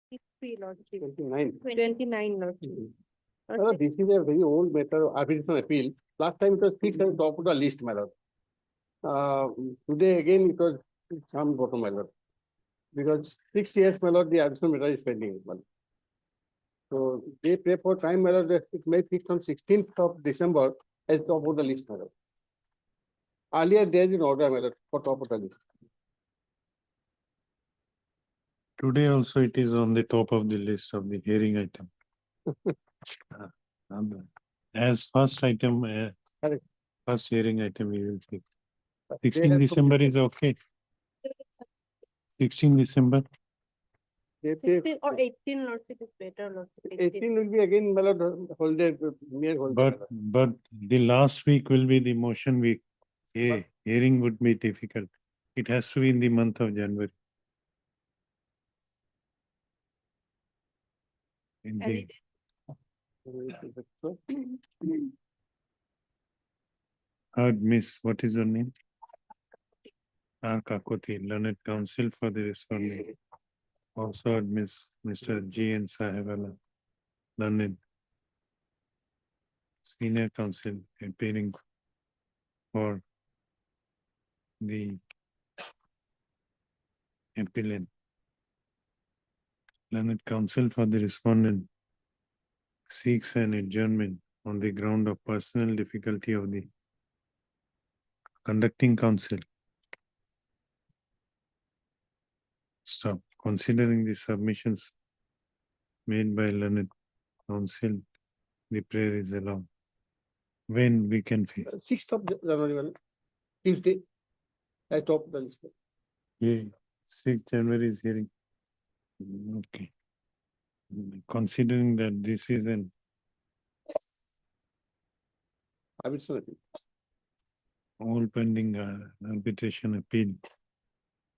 Three, Lordship. 29. 29, Lordship. No, this is a very old matter of arbitration appeal. Last time it was fixed at the top of the list, my lord. Today again it was some bottom, my lord. Because 6 years, my lord, the arbitration matter is pending. My lord. So they pray for time, my lord, that it may fix on 16th of December as top of the list, my lord. Earlier there is an order, my lord, for top of the list. Today also it is on the top of the list of the hearing item. As first item, Correct. first hearing item we will take. They 16 have to- December is okay. 16 December, they pay- 16 or 18, Lordship is better, Lordship. 18 will be again, my lord, holiday, mere holiday. my lord. but the last week will be the motion week. Hearing would be difficult. It has to be in the month of January. In the, So, Miss, what is your name? R. Kakoti, learned counsel for the respondent. Also heard Miss Mr. G. N. Sahiwala, learned senior counsel appearing for the appellant. Learned counsel for the respondent seeks an adjournment on the ground of personal difficulty of the conducting counsel. Stop. Considering the submissions made by learned counsel, the prayer is allowed. When we can feel. 6th of January, my lord. Tuesday, at top of the list. Yeah, 6th January is hearing. Okay. Considering that this is an Arbitration appeal. all pending arbitration appeal,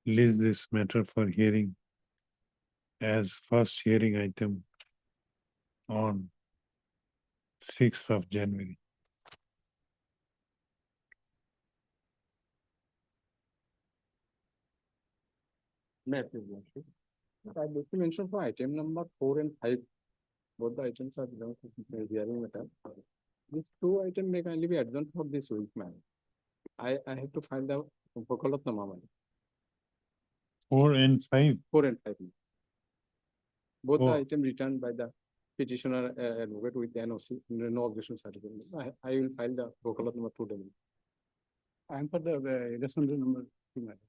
list this matter for hearing as first hearing item on 6th of January. May I please mention? I'd like to mention for item number 4 and 5. Both the items are belong to the hearing matter. These two items may kindly be adjourned for this week, ma'am. I have to find the Vokalatnama, ma'am. 4 and 5. 4 and 5. ma'am. Both the Oh. items returned by the petitioner advocate with NOC, no objection certificate. I will file the Vokalatnama today. ma'am. I am for the respondent number 2, ma'am.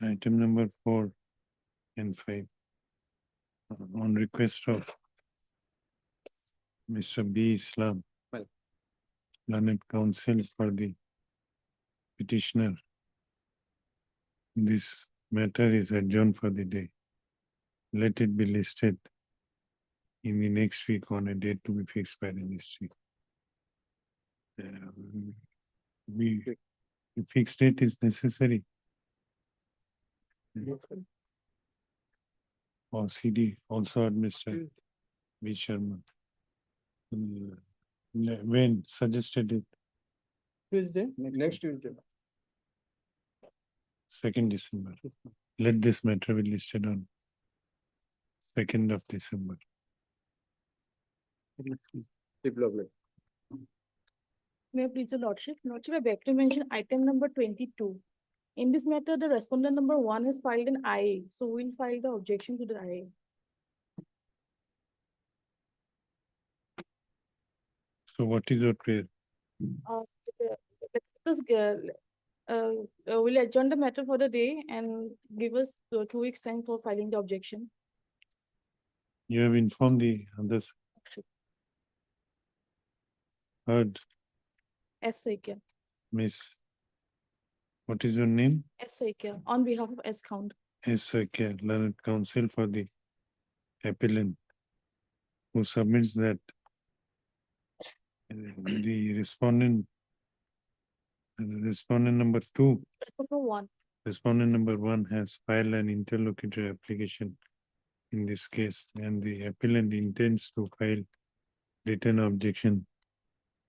Item number 4 and 5. On request of Mr. B. Islam, Well. learned counsel for the petitioner. This matter is adjourned for the day. Let it be listed in the next week on a date to be fixed by the ministry. We, the fixed date is necessary. Or CD, also Mr. B. Sharma. When suggested it, Tuesday, next Tuesday. 2nd December. Let this matter be listed on 2nd of December. Development. May I please, your Lordship? Lordship, I beg to mention item number 22. In this matter, the respondent number 1 has filed an IA, so we'll file the objection to the IA. So what is your prayer? Uh, Let us will adjourn the matter for the day and give us 2 weeks time for filing the objection. You have informed the others. Heard, S. Saikya. Miss. What is your name? S. Saikya, on behalf of S. Count. S.K. learned counsel for the appellant who submits that the respondent number 2, respondent number 1 has filed an interlocutory application in this case, and the appellant intends to file written objection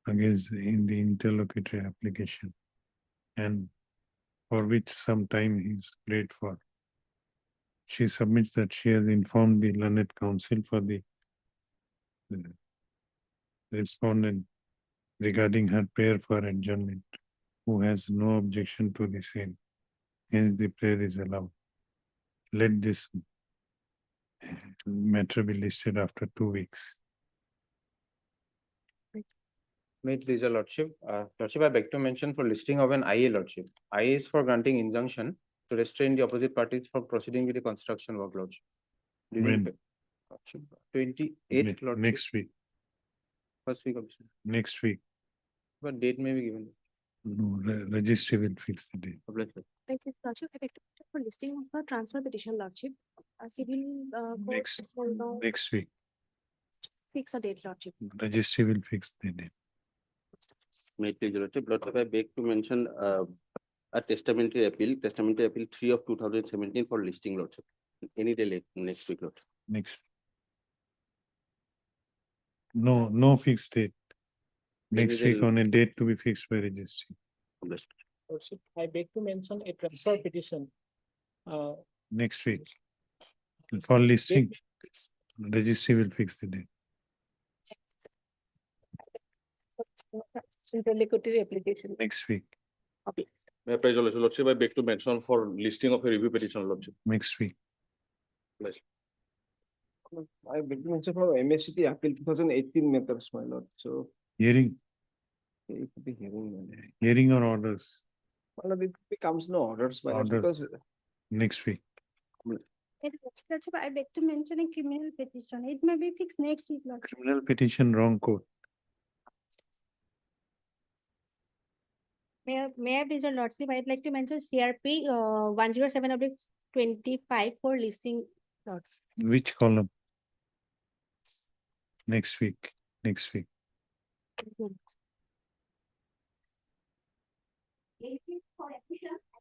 against in the interlocutory application. And for which some time is prayed for. She submits that she has informed the learned counsel for the uh, respondent regarding her prayer for adjournment, who has no objection to the same. Hence, the prayer is allowed. Let this matter be listed after 2 weeks. May it please your lordship, lordship, I beg to mention for listing of an IA lordship. IA is for granting injunction to restrain the opposite parties from proceeding with the construction work lordship. During When? lordship, 28th lordship, Next week, first week of December. next week. But date may be given. No, registry will fix the date. Published. Thank you, Lordship. I beg to petition for listing of a transfer petition, Lordship. A civil court Next, will now next week, fix a date, Lordship. registry will fix the date. May it please your lordship, I beg to mention a testamentary appeal 3 of 2017 for listing lordship. Any day next week, lord. Next. No fixed date. Next is week a- on a date to be fixed by registry. Published. Lordship, I beg to mention a transfer petition. Next week. For listing, registry will fix the date. Interlocutory application. Next week, May I praise your lordship, I beg to mention for listing of a review petition, lordship. next week. I beg to mention for MSCT appeal 2018 matters, my lord, so Hearing, it could be hearing. hearing or orders, Well, it becomes no orders, my lord, Orders. because next week. Lordship, I beg to mention a criminal petition. It may be fixed next week, Lordship. Criminal petition, wrong court. May I please, your Lordship, I'd like to mention CRP 107/25 for listing lots. Which column? Next week, next week.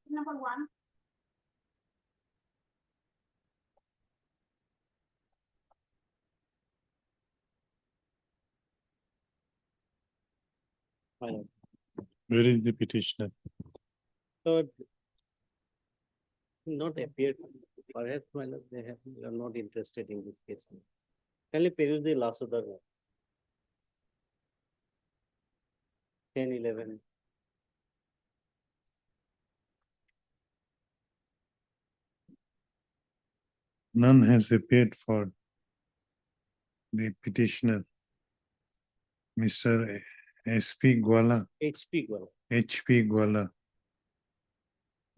Number 1. Where is the petitioner? So not appeared, perhaps my lord, they are not interested in this case. Can you peruse the last order? 10, 11. None has appeared for the petitioner. Mr. SP Gwala, HP Gwal. HP Gwala.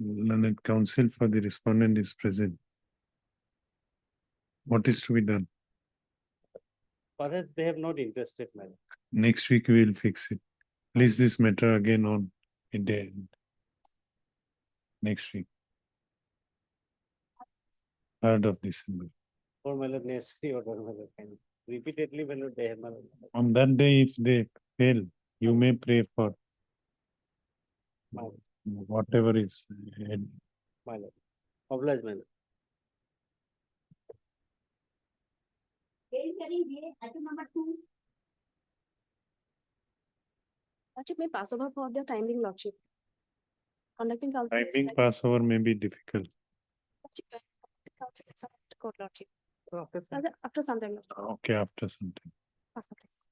Learned counsel for the respondent is present. What is to be done? Perhaps they have not interested, my lord. Next week we will fix it. Place this matter again on a day. Next week. 3rd of December. For my lord, necessary order, my lord, can repeatedly, my lord, they have, my lord. On that day, if they fail, you may pray for whatever is. My lord. Oblige, my lord. Item number 2. Lordship may pass over for the timing, Lordship. Conducting counsel. is Timing like- passover may be difficult. Lordship, counsel is up to court, Lordship. after After some time, Lordship. Okay, after some time. Pass the place.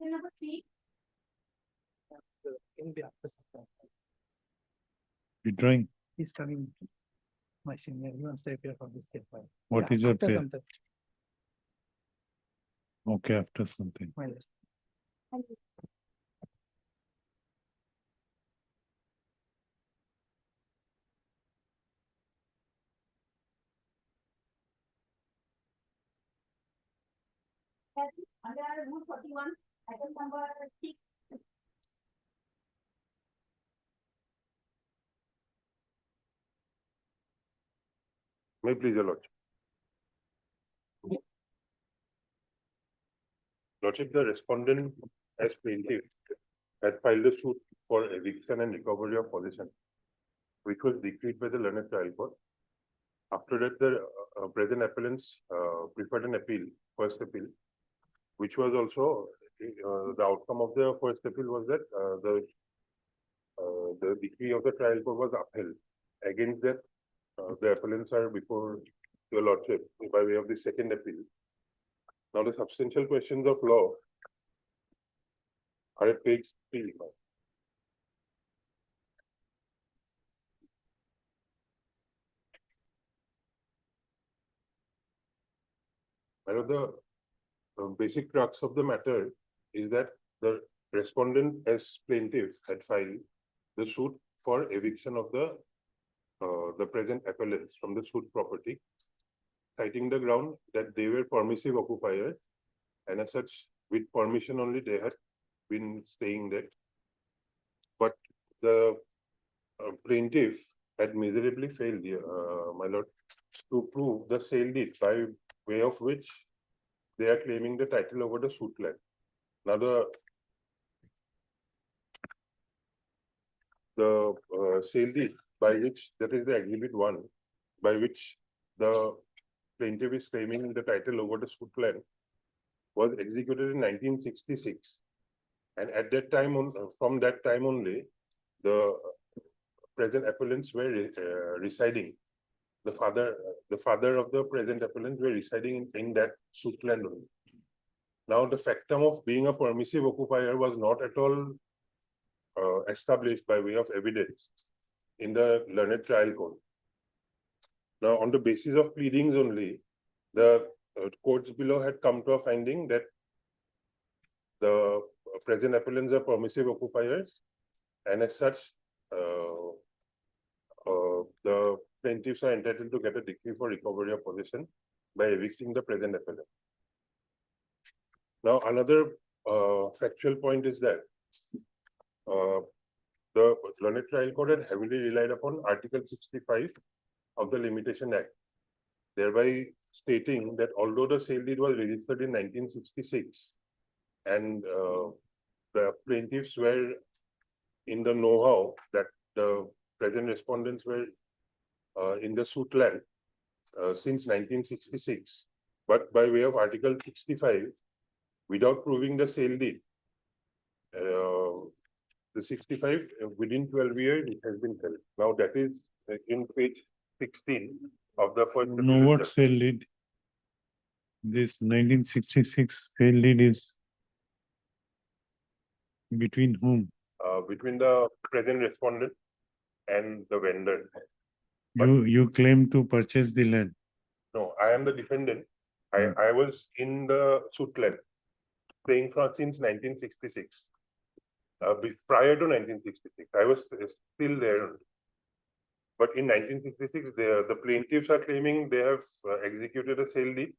Number 3. Withdrawing, He's coming. My senior, he wants to appear for this case file. what Yeah, is your after prayer? some time, Okay, after some time. my lord. Thank you. Under Rule 41, item number 6. May it please your lordship. Lordship, the respondent as plaintiff has filed a suit for eviction and recovery of possession which was decreed by the learned trial court. After that, the present appellants preferred an appeal, first appeal, which was also the outcome of the first appeal was that the decree of the trial court was upheld. Against that, the appellants are before your lordship by way of the second appeal. Now, the substantial questions of law are at page 3. The basic crux of the matter is that the respondent as plaintiff had filed the suit for eviction of the present appellants from the suit property, citing the ground that they were permissive occupiers, and as such, with permission only they had been staying there. But the plaintiff had miserably failed, my lord, to prove the sale deed by way of which they are claiming the title over the suit land. Now, the sale deed by which, that is the exhibit 1, by which the plaintiff is claiming the title over the suit land, was executed in 1966. And at that time, from that time only, the present appellants were residing. The father of the present appellants were residing in that suit land only. Now, the factum of being a permissive occupier was not at all established by way of evidence in the learned trial court. Now, on the basis of pleadings only, the courts below had come to a finding that the present appellants are permissive occupiers, and as such, the plaintiffs are entitled to get a decree for recovery of possession by evicting the present appellant. Now, another factual point is that the learned trial court had heavily relied upon Article 65 of the Limitation Act, thereby stating that although the sale deed was registered in 1966 and the plaintiffs were in the know-how that the present respondents were in the suit land since 1966, but by way of Article 65, without proving the sale deed, the 65 within 12 years it has been held. Now that is in page 16 of the first. No, what sale deed? This 1966 sale deed is between whom? Between the present respondent and the vendor. You claim to purchase the land. No, I am the defendant. I was in the suit land, staying from since 1966. Prior to 1966, I was still there. But in 1966, the plaintiffs are claiming they have executed a sale deed,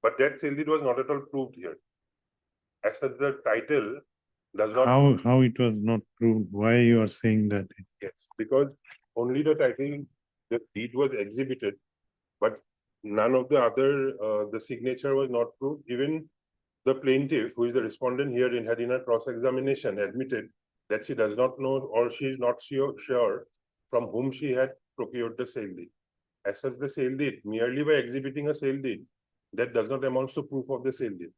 but that sale deed was not at all proved here. As such, the title does not. How it was not proved? Why you are saying that? Yes, because only the title, the deed was exhibited, but none of the other, the signature was not proved. Even the plaintiff, who is the respondent here, had in a cross-examination admitted that she does not know or she is not sure from whom she had procured the sale deed. As such, the sale deed, merely by exhibiting a sale deed, that does not amount to proof of the sale deed,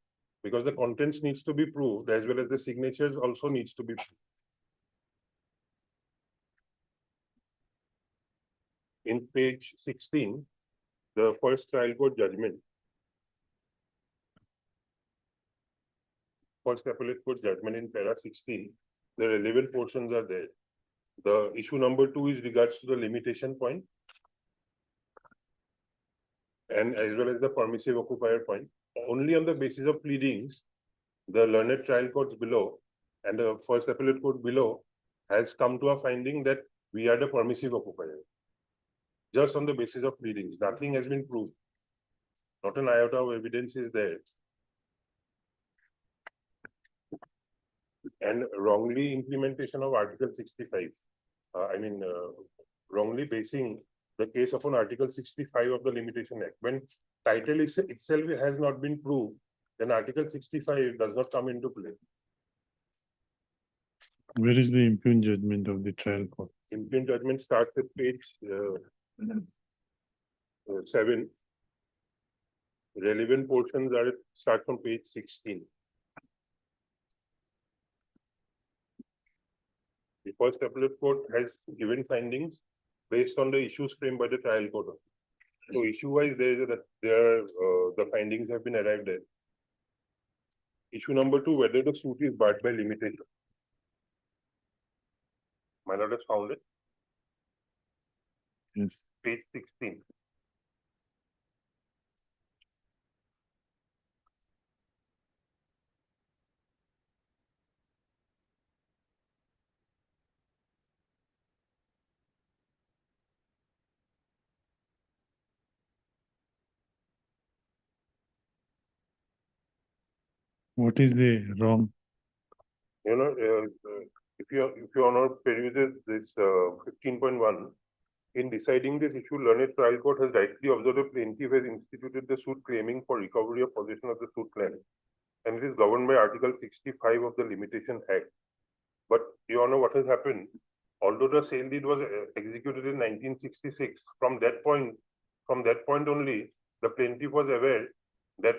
because the contents needs to be proved as well as the signatures also needs to be proved. In page 16, the first trial court judgment, first appellate court judgment in para 16, the relevant portions are there. The issue number 2 is regards to the limitation point, and as well as the permissive occupier point. Only on the basis of pleadings, the learned trial courts below and the first appellate court below has come to a finding that we are the permissive occupier. Just on the basis of pleadings, nothing has been proved. Not an iota of evidence is there. And wrongly implementation of Article 65. Wrongly basing the case upon Article 65 of the Limitation Act. When title itself has not been proved, then Article 65 does not come into play. Where is the impugned judgment of the trial court? Imprint judgment starts at page 7. Relevant portions start from page 16. The first appellate court has given findings based on the issues framed by the trial court. So issue-wise, the findings have been arrived at. Issue number 2, whether the suit is barred by limitation. My lord has found it, Yes. page 16. What is the wrong? If your honor peruses this 15.1, in deciding this issue, learned trial court has rightly observed the plaintiff has instituted the suit claiming for recovery of possession of the suit land, and it is governed by Article 65 of the Limitation Act. But your honor, what has happened? Although the sale deed was executed in 1966, from that point only, the plaintiff was aware that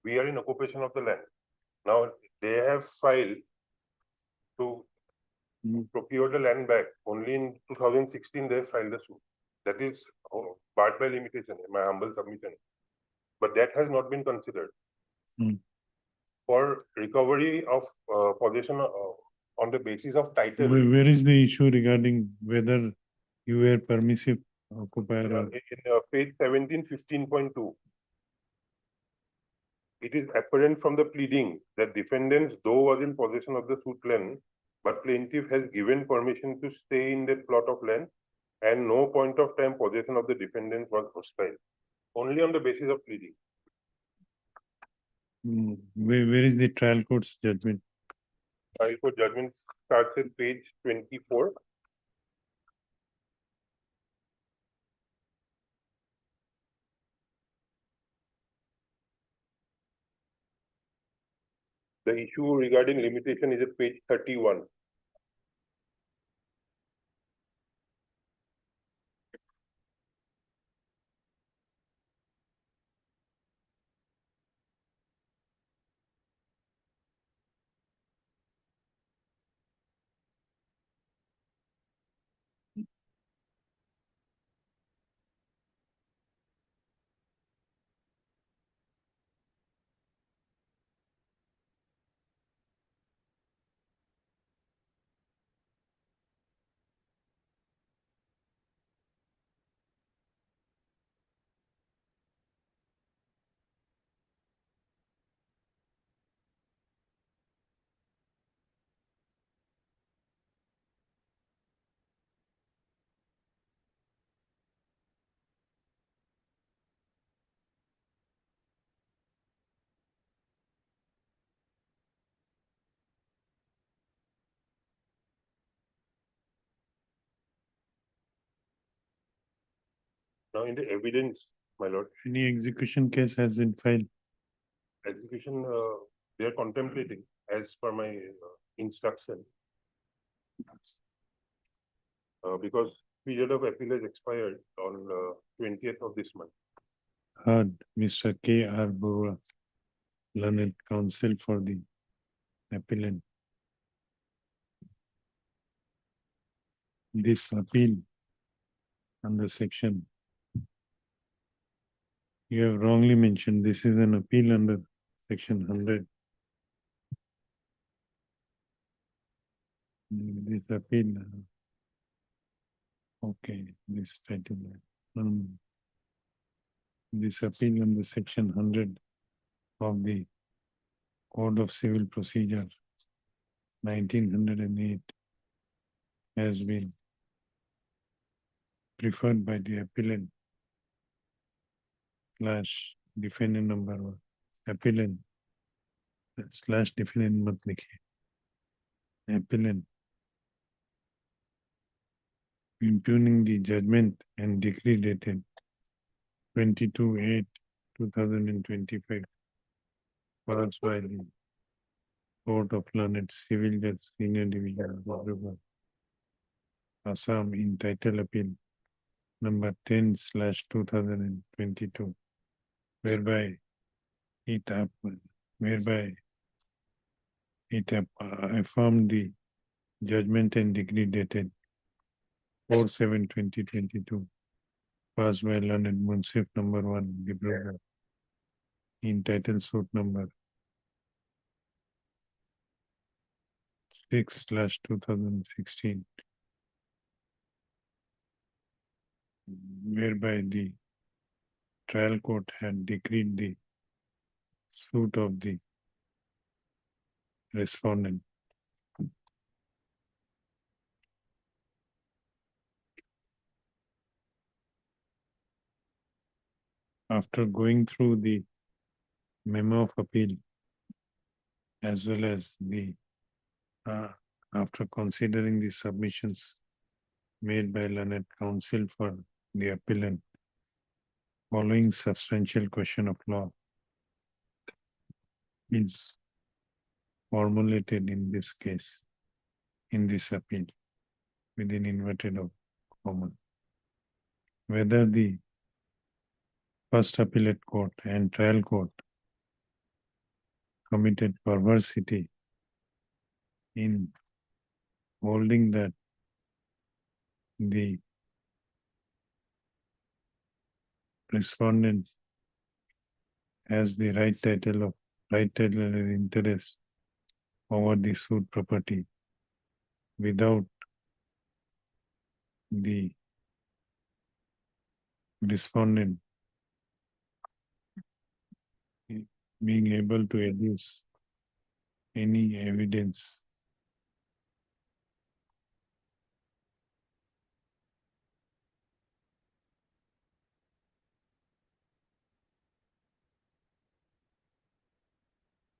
we are in occupation of the land. Now they have filed to procure the land back. Only in 2016 they filed the suit. That is barred by limitation, in my humble submission. But that has not been considered. For recovery of possession on the basis of title. Where is the issue regarding whether you were permissive occupier or? In page 17, 15.2. It is apparent from the pleading that defendants, though was in possession of the suit land, but plaintiff has given permission to stay in that plot of land, and no point of time possession of the defendant was hostile. Only on the basis of pleading. Where is the trial court's judgment? Trial court judgment starts at page 24. The issue regarding limitation is at page 31. Now in the evidence, my lord, Any execution case has been filed? execution, they are contemplating as per my instruction. Because period of appeal has expired on 20th of this month. Heard Mr. K. R. Burra, learned counsel for the appellant. This appeal under section. You have wrongly mentioned this is an appeal under section 100. This appeal. Okay, this title. This appeal under section 100 of the Code of Civil Procedure 1908 has been preferred by the appellant slash defendant number one, appellant slash defendant मत लिखिए, appellant impugning the judgment and decree dated 22/8/2025 passed by the Court of Learned Civil Judge Senior Division of Hyderabad. Assam in title appeal number 10/2022, whereby it up, whereby it affirmed the judgment and decree dated 4/7/2022, passed by learned Munsif number 1, Dibrugarh, in title suit number 6/2016, whereby the trial court had decreed the suit of the respondent. After going through the memo of appeal as well as the after considering the submissions made by learned counsel for the appellant, following substantial question of law is formulated in this case, in this appeal, within inverted comma, whether the first appellate court and trial court committed perversity in holding that the respondent has the right title and interest over the sued property without the respondent being able to adduce any evidence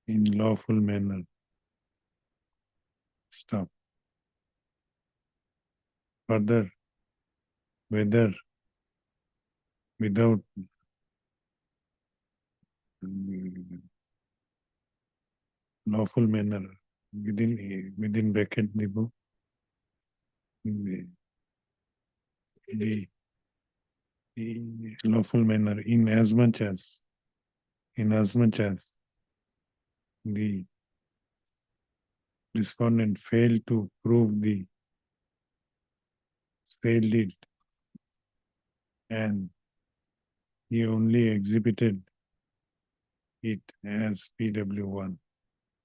in lawful manner. Stop. Further, whether without lawful manner within bracket the book, the lawful manner in as much as the respondent failed to prove the sale deed and he only exhibited it as PW1,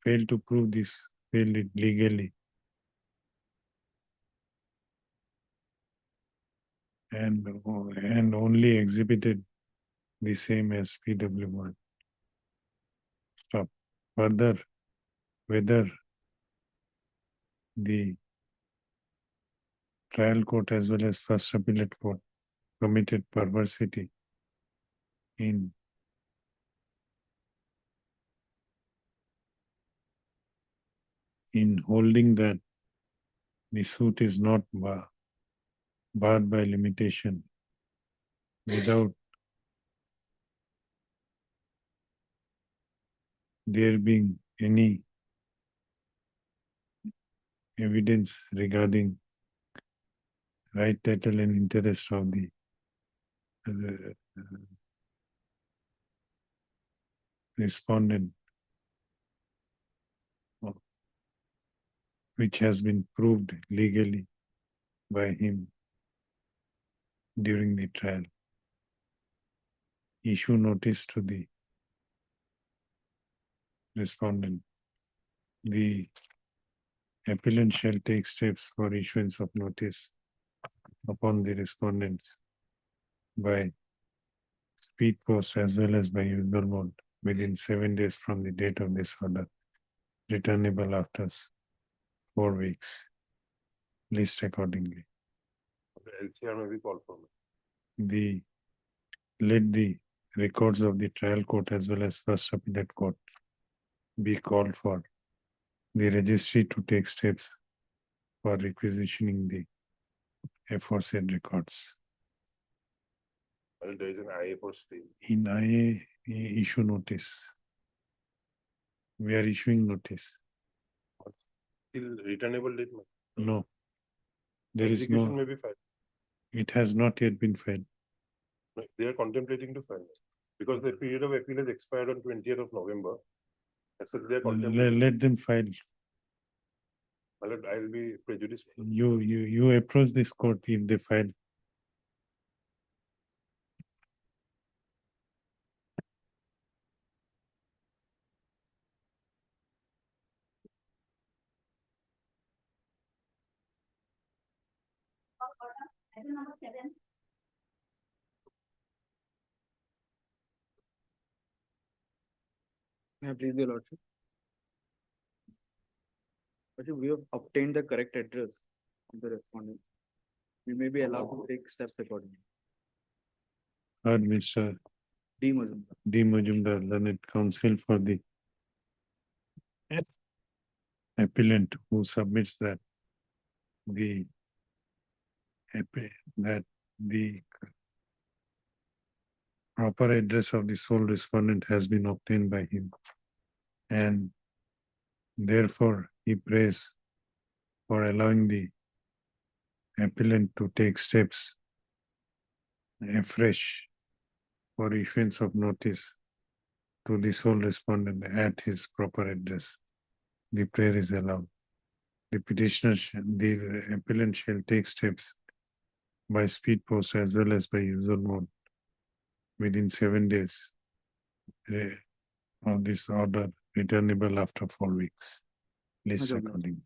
failed to prove this sale deed legally and only exhibited the same as PW1. Stop. Further, whether the trial court as well as first appellate court committed perversity in holding that the suit is not barred by limitation without there being any evidence regarding right title and interest of the respondent, which has been proved legally by him during the trial. Issue notice to the respondent. The appellant shall take steps for issuance of notice upon the respondents by speed post as well as by usual mode within 7 days from the date of this order, returnable after 4 weeks, list accordingly. LCR may be called for. Let the records of the trial court as well as first appellate court be called for the registry to take steps for requisitioning the aforesaid records. And there is an IA for stay. In IA, issue notice. We are issuing notice. Till returnable date. No. There is Execution no, may be filed. it has not yet been filed. No, they are contemplating to file. Because the period of appeal has expired on 20th of November. So they are contemplating. Let them file. I'll be prejudiced. You approach this court if they file. Item number 7. May I please, your lordship? Lordship, we have obtained the correct address of the respondent. We may be allowed to take steps accordingly. Heard Mr. D. Majumdar. D. Majumdar, learned counsel for the appellant who submits that the that the proper address of the sole respondent has been obtained by him. And therefore, he prays for allowing the appellant to take steps afresh for issuance of notice to the sole respondent at his proper address. The prayer is allowed. The petitioner, the appellant shall take steps by speed post as well as by usual mode within 7 days of this order, returnable after 4 weeks. List Majumdar. according.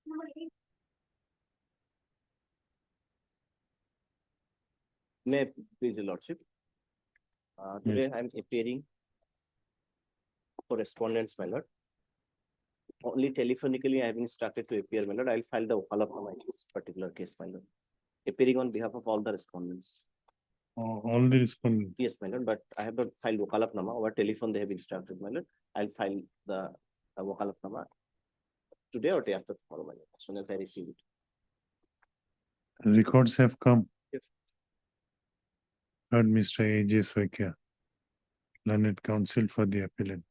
Number 8. May I please, your lordship? Today I am appearing for respondents, my lord. Only telephonically I have been instructed to appear, my lord. I'll file the Wakalapnama in this particular case, my lord. Appearing on behalf of all the respondents. All the respondents. Yes, my lord, but I have not filed Wakalapnama. Over telephone they have instructed, my lord. I'll file the Wakalapnama today or day after tomorrow, my lord, as soon as I receive it. Records have come. Yes. Heard Mr. A.J. Soikia, learned counsel for the appellant.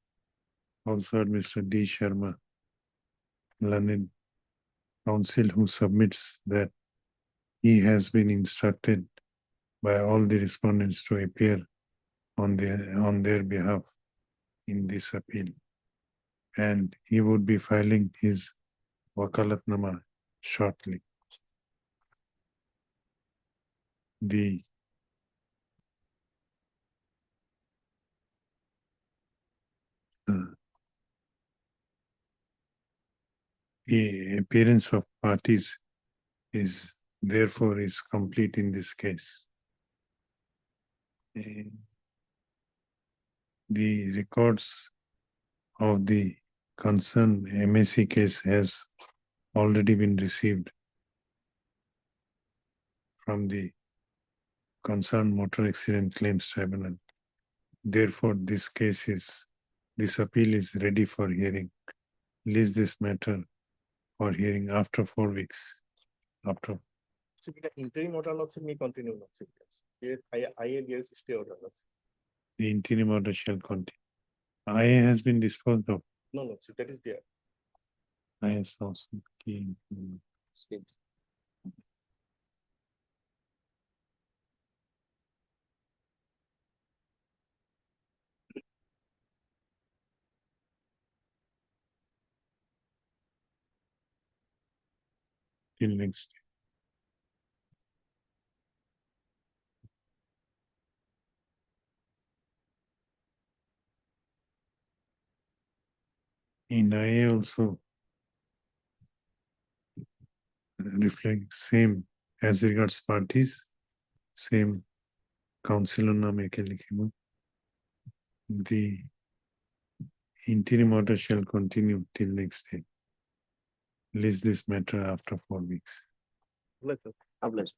Also heard Mr. D. Sharma, learned counsel who submits that he has been instructed by all the respondents to appear on their behalf in this appeal. And he would be filing his Wakalatnama shortly. The the appearance of parties is therefore is complete in this case. The records of the concerned MAC case has already been received from the concerned motor accident claims tribunal. Therefore, this appeal is ready for hearing. List this matter for hearing after 4 weeks. After So the interim order not may continue not. Yes, I yes stay order not. the interim order shall continue. IA has been disposed of. No, so that is there. IA is also key. State. Till next. In IA also reflect same as regards parties, same council name के लिखे The interim order shall continue till next day. List this matter after 4 weeks. Obliged.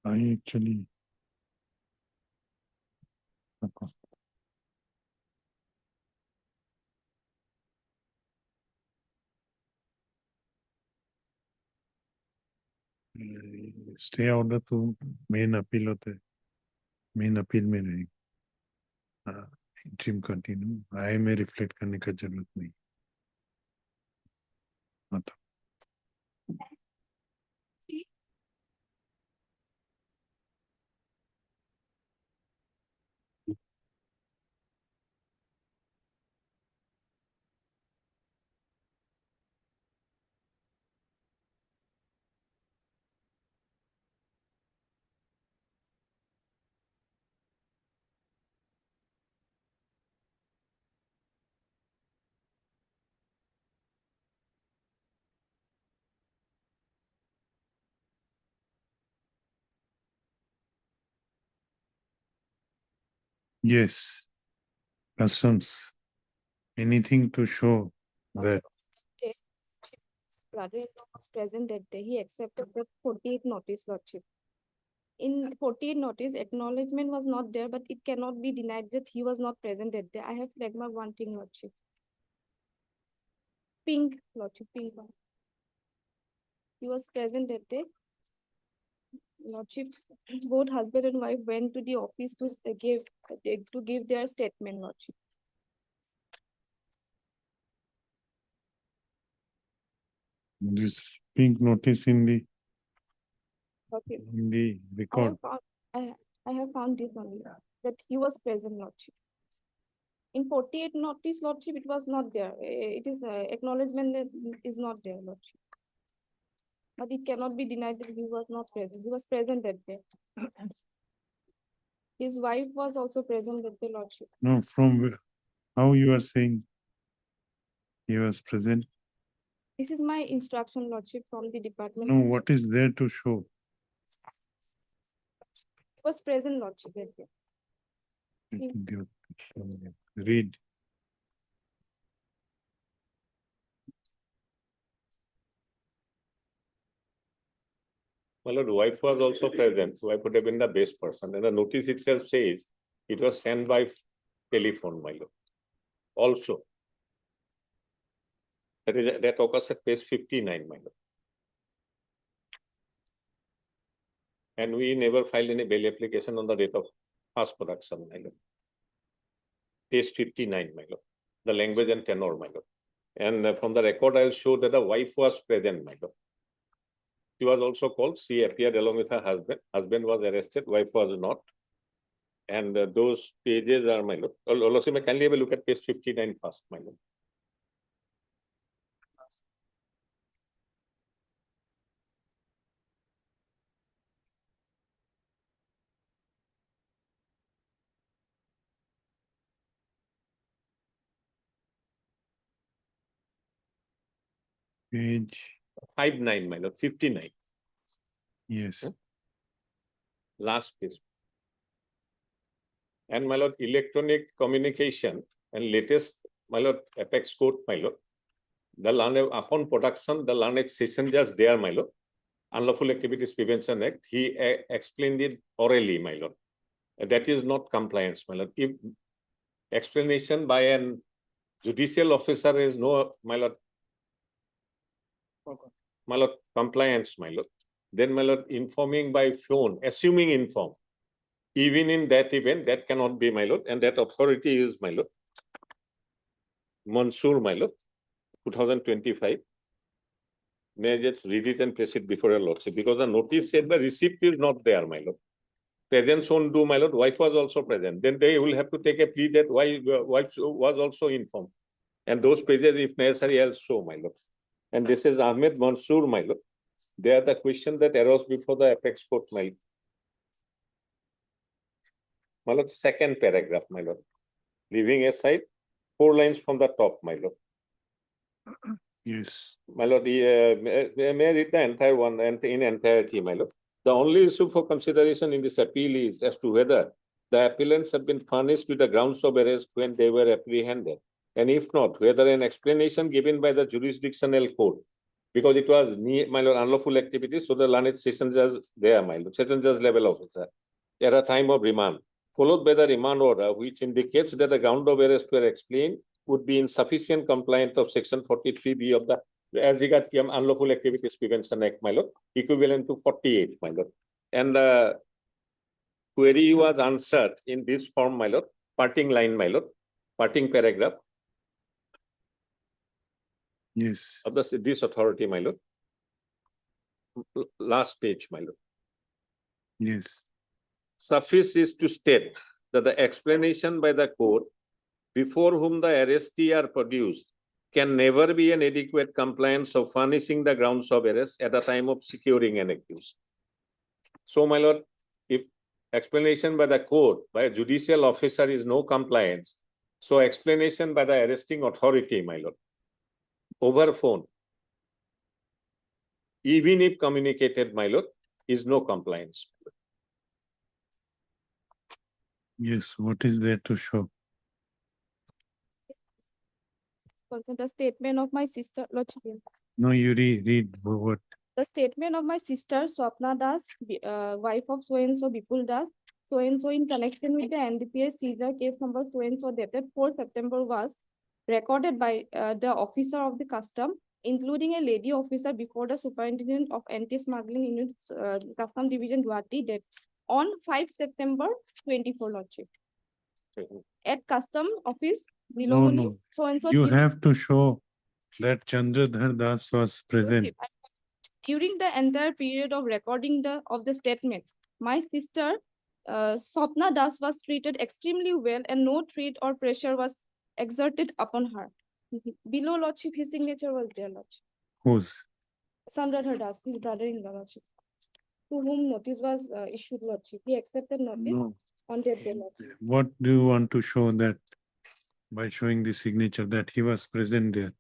I actually. Okay. Stay order to main appeal होते हैं. Main appeal में रहेगा। Interim continue आए में reflect करने का जरूरत नहीं। मतलब yes, customs, anything to show that Day, his brother-in-law was present that day. He accepted the 48 notice, Lordship. In 48 notice, acknowledgement was not there, but it cannot be denied that he was not present that day. I have flagged my one thing, Lordship. Pink, Lordship, pink one. He was present that day. Lordship, both husband and wife went to the office to give their statement, Lordship. this pink notice in the Lordship, record. I have found this only, that he was present, Lordship. In 48 notice, Lordship, it was not there. It is acknowledgement that is not there, Lordship. But it cannot be denied that he was not present. He was present that day. His wife was also present that day, Lordship. No, from how you are saying he was present? This is my instruction, Lordship, from the department. No, what is there to show? He was present, Lordship, that day. Read. My lord, wife was also present. Wife would have been the best person. And the notice itself says it was sent by telephone, my lord. Also. That occurs at page 59, my lord. And we never filed any bail application on the date of first production, my lord. Page 59, my lord. The language and tenor, my lord. And from the record, I'll show that the wife was present, my lord. She was also called. She appeared along with her husband. Husband was arrested. Wife was not. And those pages are, my lord. Also, may kindly have a look at page 59 first, my lord. Page. 59, my lord. 59. Yes. Last page. And my lord, electronic communication and latest, my lord, Apex Code, my lord. The learned upon production, the learned session just there, my lord. Unlawful Activities Prevention Act. He explained it orally, my lord. That is not compliance, my lord. If explanation by an judicial officer is no, my lord, compliance, my lord. Then, my lord, informing by phone, assuming inform. Even in that event, that cannot be, my lord, and that authority is, my lord, Mansoor, my lord, 2025. May I just read it and place it before your lordship, because the notice said the receipt is not there, my lord. Presence won't do, my lord. Wife was also present. Then they will have to take a plea that wife was also informed. And those pages, if necessary, I'll show, my lord. And this is Ahmed Mansoor, my lord. They are the question that arose before the apex court, my lord. My lord, second paragraph, my lord. Leaving aside 4 lines from the top, my lord. Yes. My lord, may I read the entire one and in entirety, my lord. The only issue for consideration in this appeal is as to whether the appellants have been furnished with the grounds of arrest when they were apprehended. And if not, whether an explanation given by the jurisdictional court, because it was, my lord, unlawful activity, so the learned session judge there, my lord, session judge level officer, at a time of remand, followed by the remand order, which indicates that the ground of arrest were explained, would be insufficient compliant of section 43B of the as regards Unlawful Activities Prevention Act, my lord, equivalent to 48, my lord. And query was answered in this form, my lord, parting line, my lord, parting paragraph Yes, of this authority, my lord. Last page, my lord. yes. Suffice is to state that the explanation by the court before whom the arrestee are produced can never be an adequate compliance of furnishing the grounds of arrest at the time of securing an accused. So, my lord, if explanation by the court, by a judicial officer is no compliance, so explanation by the arresting authority, my lord, over phone, even if communicated, my lord, is no compliance. Yes, what is there to show? Concern the statement of my sister, Lordship. No, you read what? The statement of my sister Swapna Das, wife of so and so Bipul Das, so and so in connection with the NDPS Caesar case number so and so dated 4 September was recorded by the officer of the custom, including a lady officer before the superintendent of anti-smuggling unit, custom division Guwahati, that on 5 September 24, Lordship. At custom office, below No. so and so. You have to show that Chandradhar Das was present. During the entire period of recording of the statement, my sister Swapna Das was treated extremely well and no threat or pressure was exerted upon her. Below, Lordship, his signature was there, Lordship. Whose? Chandradhar Das, his brother-in-law, Lordship, to whom notice was issued, Lordship. He accepted notice No. on that day, Lordship. What do you want to show that by showing the signature that he was present there?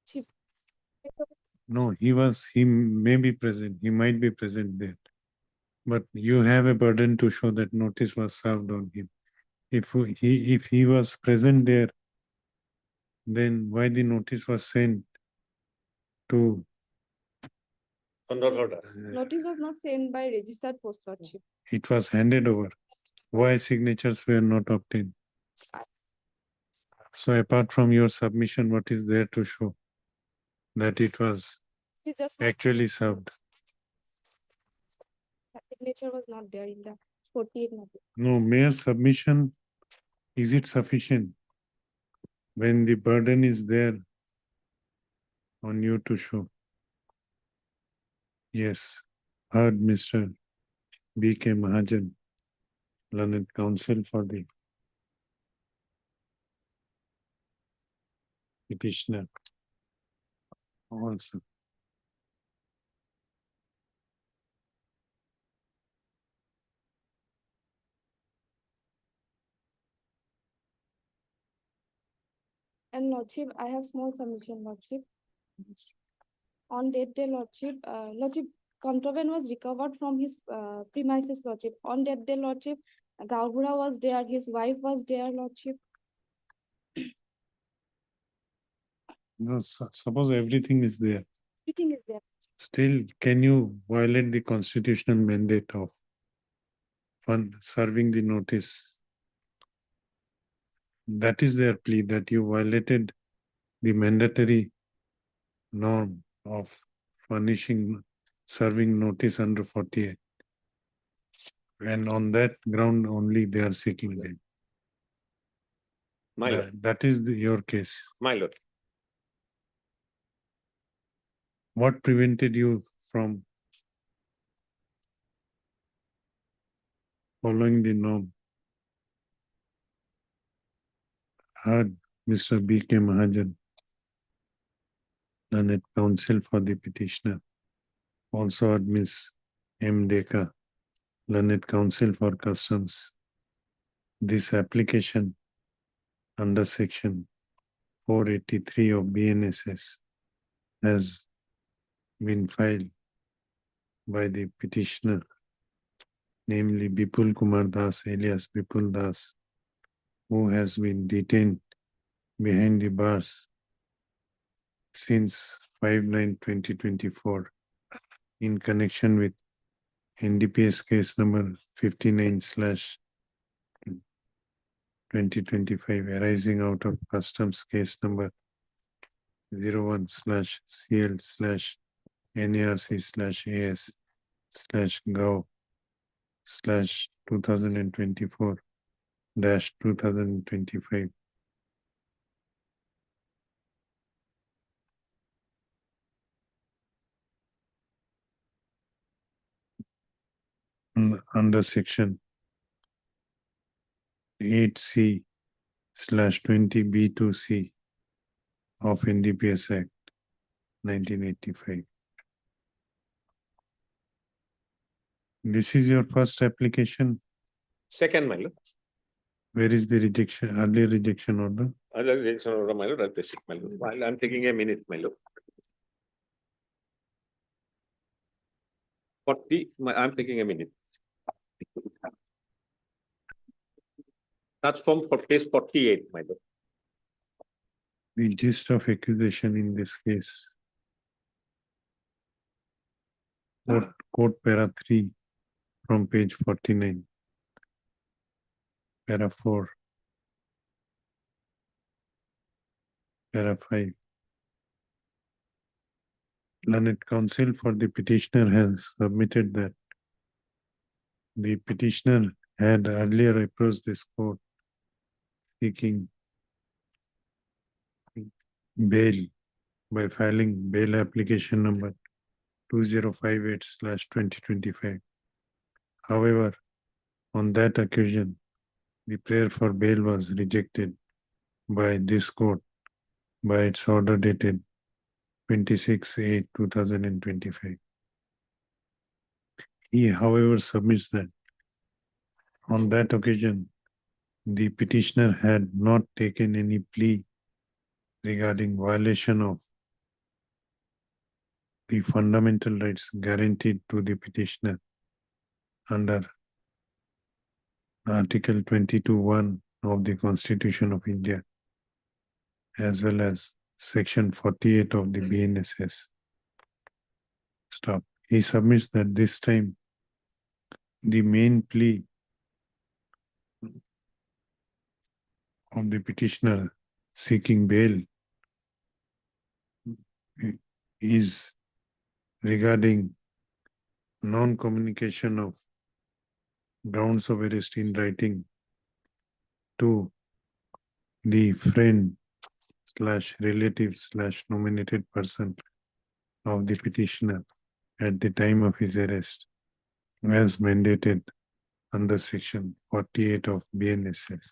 Chief. No, he may be present, he might be present there. But you have a burden to show that notice was served on him. If he was present there, then why the notice was sent to? Notice was not sent by registered post, Lordship. It was handed over. Why signatures were not obtained? So apart from your submission, what is there to show that it was See, just actually served? signature was not there in the 48 notice. No, mere submission, is it sufficient? When the burden is there on you to show. Yes, heard Mr. B.K. Mahajan, learned counsel for the petitioner. Also. And Lordship, I have small submission, Lordship. On that day, Lordship, contraband was recovered from his premises, Lordship. On that day, Lordship, Gaugura was there, his wife was there, Lordship. No, suppose everything is there. Everything is there. Still, can you violate the constitutional mandate of serving the notice? That is their plea, that you violated the mandatory norm of serving notice under 48. And on that ground only they are seeking them. My lord, That is your case. my lord. What prevented you from following the norm? Heard Mr. B.K. Mahajan, learned counsel for the petitioner. Also heard Ms. M. Deka, learned counsel for customs. This application under section 483 of BNSS has been filed by the petitioner, namely Bipul Kumar Das alias Bipul Das, who has been detained behind the bars since 5/9/2024 in connection with NDPS case number 59/2025 arising out of customs case number 01/CL/NARC/AS/GAO slash 2024 dash 2025. Under section 8C slash 20B2C of NDPS Act 1985. This is your first application. Second, my lord. Where is the rejection, earlier rejection order? Earlier rejection order, my lord, I'll place it, my lord. While I'm taking a minute, my lord. 40, I'm taking a minute. That's from for case 48, my lord. The gist of accusation in this case. Court para 3 from page 49. Para 4. Para 5. Learned counsel for the petitioner has submitted that the petitioner had earlier approached this court seeking bail by filing bail application number 2058/2025. However, on that occasion, the prayer for bail was rejected by this court by its order dated 26/8/2025. He, however, submits that on that occasion, the petitioner had not taken any plea regarding violation of the fundamental rights guaranteed to the petitioner under Article 22(1) of the Constitution of India, as well as Section 48 of the BNSS. Stop. He submits that this time the main plea of the petitioner seeking bail is regarding non-communication of grounds of arrest in writing to the friend slash relative slash nominated person of the petitioner at the time of his arrest, as mandated under Section 48 of BNSS.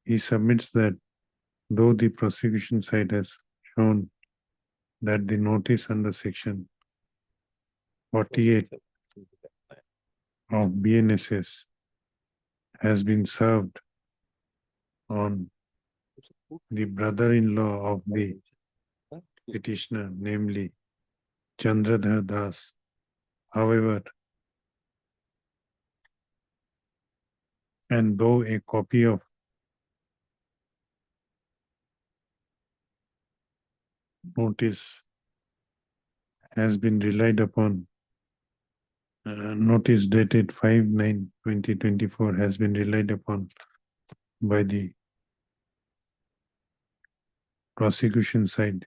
He submits that though the prosecution side has shown that the notice under Section 48 of BNSS has been served on the brother-in-law of the petitioner, namely Chandradhar Das. However, and though a copy of notice has been relied upon, notice dated 5/9/2024 has been relied upon by the prosecution side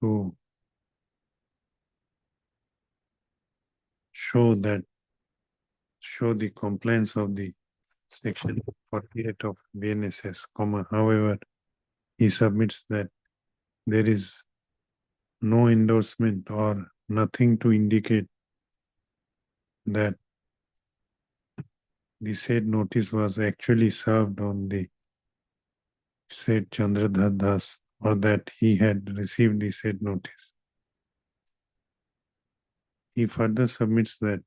to show the compliance of the Section 48 of BNSS, however, he submits that there is no endorsement or nothing to indicate that the said notice was actually served on the said Chandradhar Das, or that he had received the said notice. He further submits that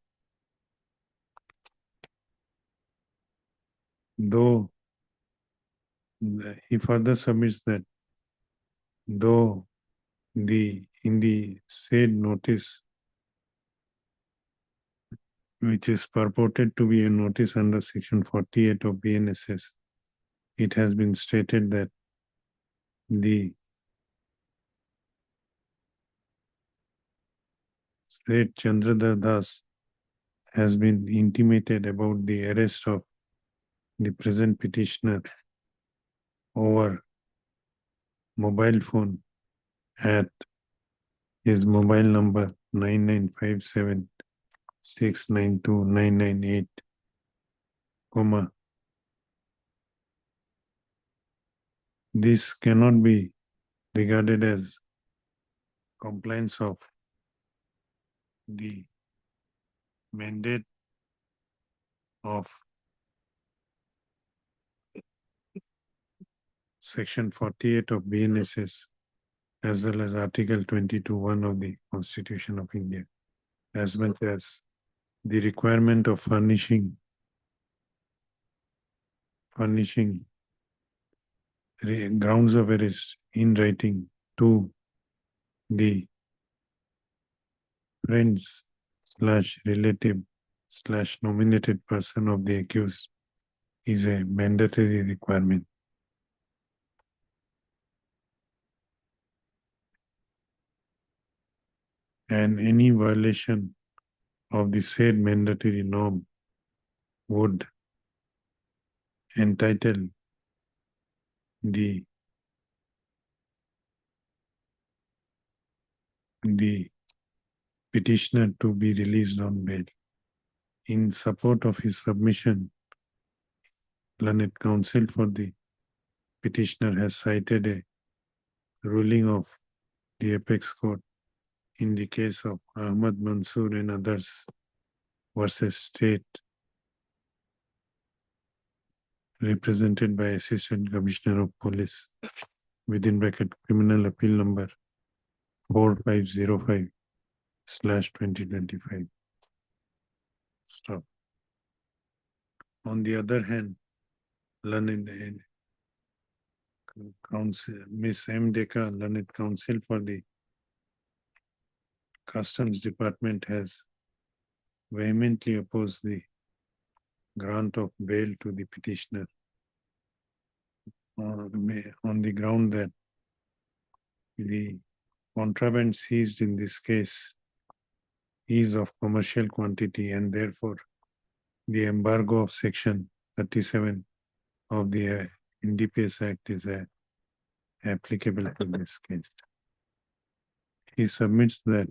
though in the said notice, which is purported to be a notice under Section 48 of BNSS, it has been stated that the said Chandradhar Das has been intimated about the arrest of the present petitioner over mobile phone at his mobile number 9957 692,998, comma. This cannot be regarded as compliance of the mandate of Section 48 of BNSS as well as Article 22(1) of the Constitution of India, as much as the requirement of furnishing grounds of arrest in writing to the friends slash relative slash nominated person of the accused is a mandatory requirement. And any violation of the said mandatory norm would entitle the petitioner to be released on bail. In support of his submission, learned counsel for the petitioner has cited a ruling of the apex court in the case of Ahmad Mansoor and others versus state, represented by Assistant Commissioner of Police, within bracket criminal appeal number 4505/2025. Stop. On the other hand, learned counsel, Miss M. Deka, learned counsel for the Customs Department, has vehemently opposed the grant of bail to the petitioner on the ground that the contraband seized in this case is of commercial quantity and therefore the embargo of Section 37 of the NDPS Act is applicable to this case. He submits that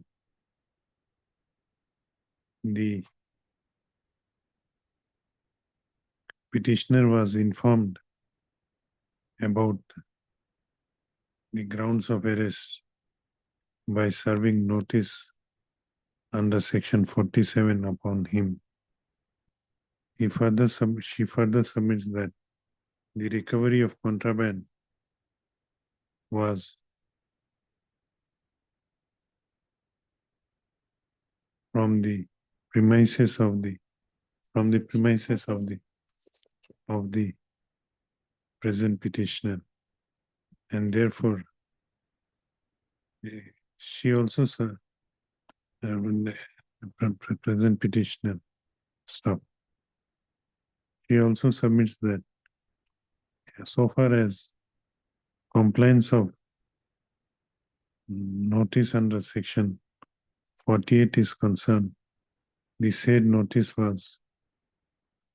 the petitioner was informed about the grounds of arrest by serving notice under Section 47 upon him. She further submits that the recovery of contraband was from the premises of the present petitioner, and therefore she also present petitioner stop. She also submits that so far as compliance of notice under Section 48 is concerned, the said notice was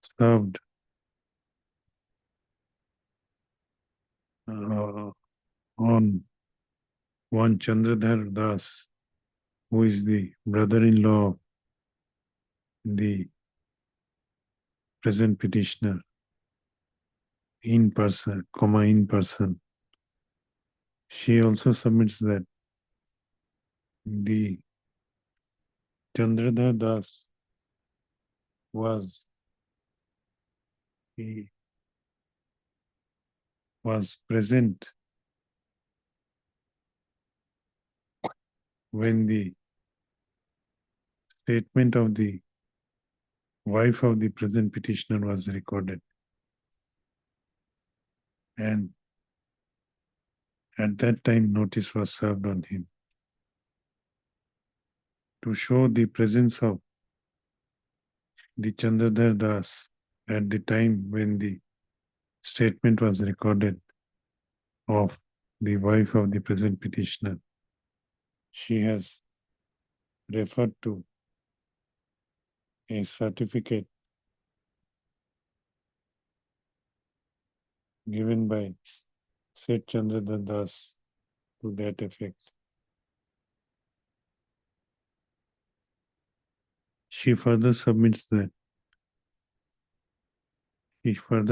served on one Chandradhar Das, who is the brother-in-law of the present petitioner, in person. She also submits that the Chandradhar Das was present when the statement of the wife of the present petitioner was recorded. And at that time, notice was served on him. To show the presence of the Chandradhar Das at the time when the statement was recorded of the wife of the present petitioner, she has referred to a certificate given by said Chandradhar Das to that effect. she further submits that the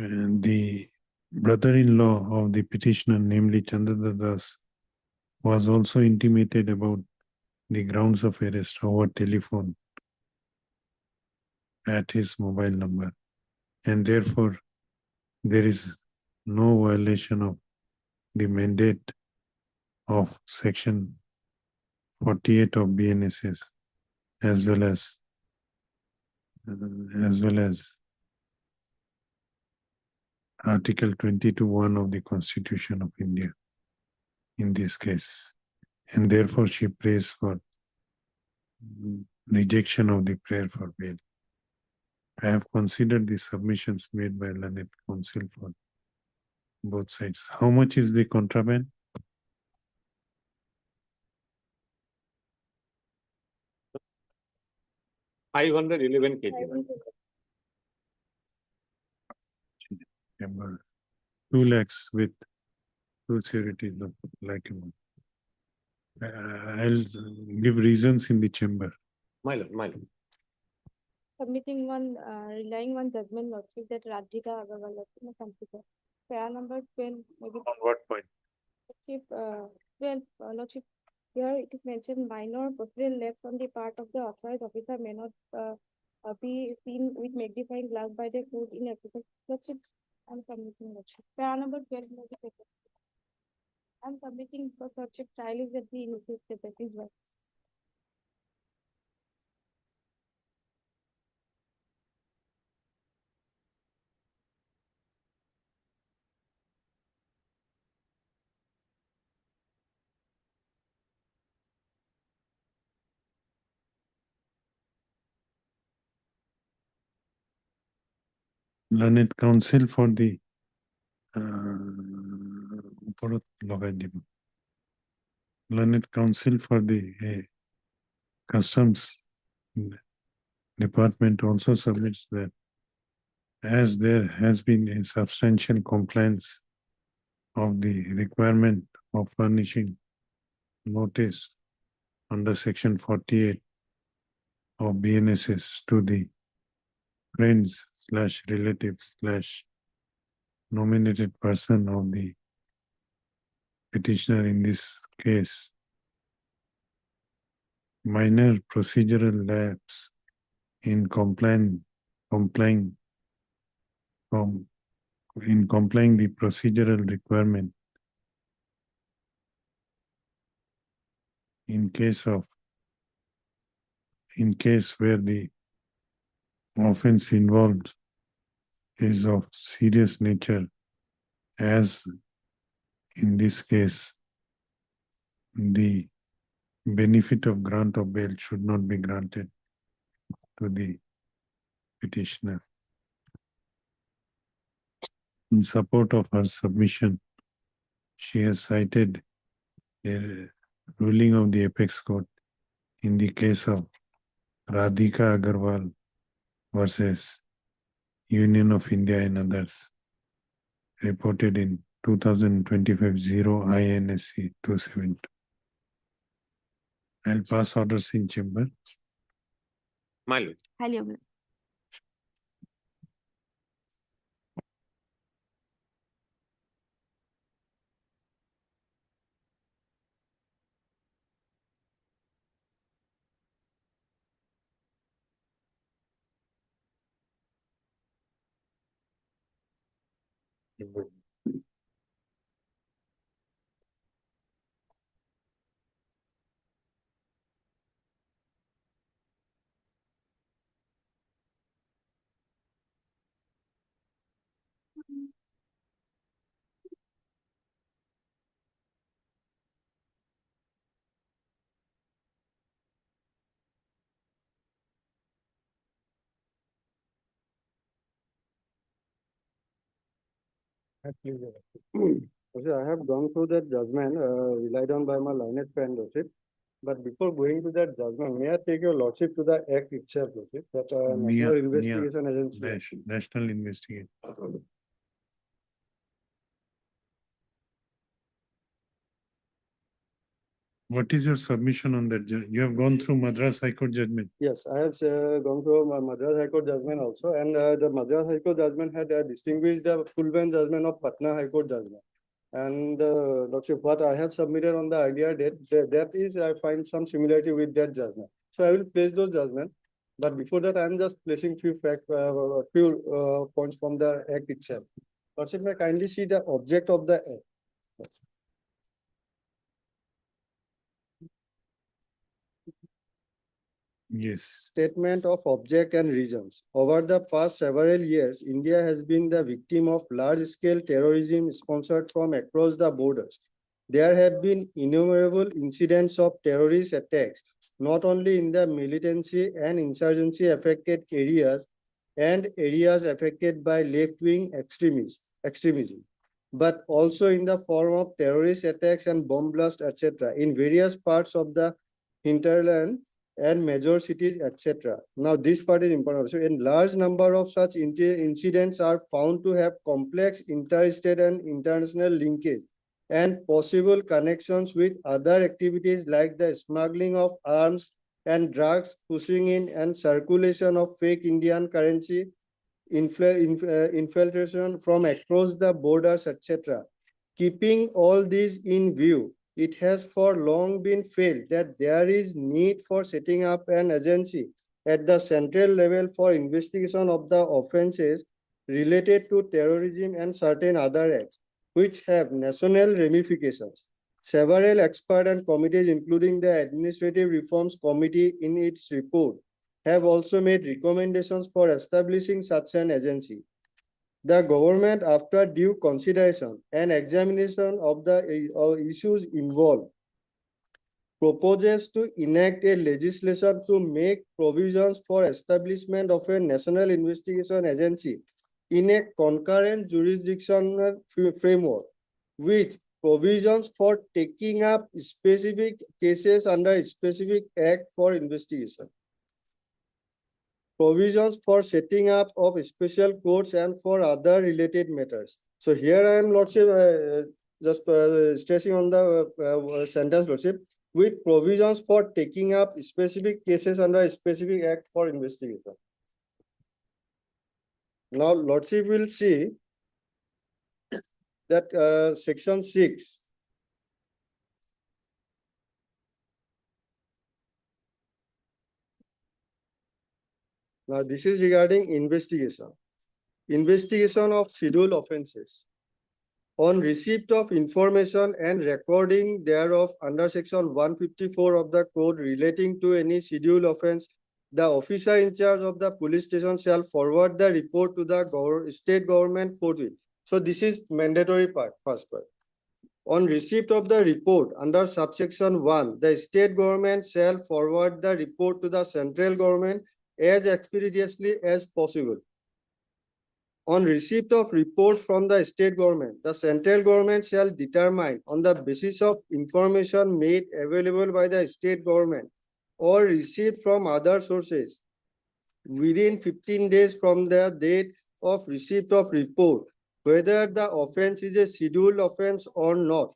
the brother-in-law of the petitioner, namely Chandra Das, was also intimated about the grounds of arrest over telephone at his mobile number, and therefore there is no violation of the mandate of section 48 of BNSS as well as Article 22(1) of the Constitution of India in this case, and therefore she prays for rejection of the prayer for bail. I have considered the submissions made by learned counsel for both sides. How much is the contraband? $511 kg. Chamber 2 lakhs with two sureties of like amount. I'll give reasons in the chamber. My lord. Submitting one, relying on judgment lordship that Radhika Agarwal lordship may consider. Para number 12, maybe On what point? lordship, 12, lordship, here it is mentioned minor procedural lapse on the part of the authorized officer may not be seen with magnifying glass by the court in applicable. Lordship, I'm submitting lordship. Para number 12 may be taken. I'm submitting because lordship trial is at the initial step, that is why. Learned counsel for the learned counsel for the customs department also submits that as there has been a substantial compliance of the requirement of furnishing notice under section 48 of BNSS to the friends / relatives / nominated person of the petitioner in this case, minor procedural lapse in complying the procedural requirement in case where the offense involved is of serious nature, as in this case, the benefit of grant of bail should not be granted to the petitioner. In support of her submission, she has cited a ruling of the apex court in the case of Radhika Agarwal versus Union of India and others, reported in 2025 0 INSC 272. I'll pass orders in chamber. My lord. Highly obliged. Okay, I have gone through that judgment relied on by my learned friend, Lordship. But before going to that judgment, may I take your lordship to the act itself, lordship, that Mia- National Mia- Investigation Agency. National investigation. What is your submission on that? You have gone through Madras High Court judgment. Yes, I have gone through Madras High Court judgment also, and the Madras High Court judgment had distinguished the full bench judgment of Patna High Court judgment. And lordship, what I have submitted on the earlier date, that is, I find some similarity with that judgment. So I will place those judgment. But before that, I am just placing few points from the act itself. Lordship, may I kindly see the object of the act? Yes. Statement of object and reasons. Over the past several years, India has been the victim of large-scale terrorism sponsored from across the borders. There have been innumerable incidents of terrorist attacks, not only in the militancy and insurgency affected areas and areas affected by left-wing extremism, but also in the form of terrorist attacks and bomb blasts, etc., in various parts of the hinterland and major cities, etc. Now, this part is important. So, a large number of such incidents are found to have complex interstate and international linkage and possible connections with other activities like the smuggling of arms and drugs, pushing in and circulation of fake Indian currency, infiltration from across the borders, etc. Keeping all these in view, it has for long been felt that there is need for setting up an agency at the central level for investigation of the offenses related to terrorism and certain other acts, which have national ramifications. Several experts and committees, including the Administrative Reforms Committee in its report, have also made recommendations for establishing such an agency. The government, after due consideration and examination of the issues involved, proposes to enact a legislation to make provisions for establishment of a national investigation agency in a concurrent jurisdictional framework with provisions for taking up specific cases under a specific act for investigation. Provisions for setting up of special courts and for other related matters. So here I am, lordship, just stressing on the sentence, lordship, with provisions for taking up specific cases under a specific act for investigation. Now, lordship will see that section 6. Now, this is regarding investigation. Investigation of scheduled offenses. On receipt of information and recording thereof under section 154 of the code relating to any scheduled offense, the officer in charge of the police station shall forward the report to the state government forthwith. So this is mandatory part, first part. On receipt of the report under subsection 1, the state government shall forward the report to the central government as expeditiously as possible. On receipt of report from the state government, the central government shall determine on the basis of information made available by the state government or received from other sources within 15 days from the date of receipt of report, whether the offense is a scheduled offense or not.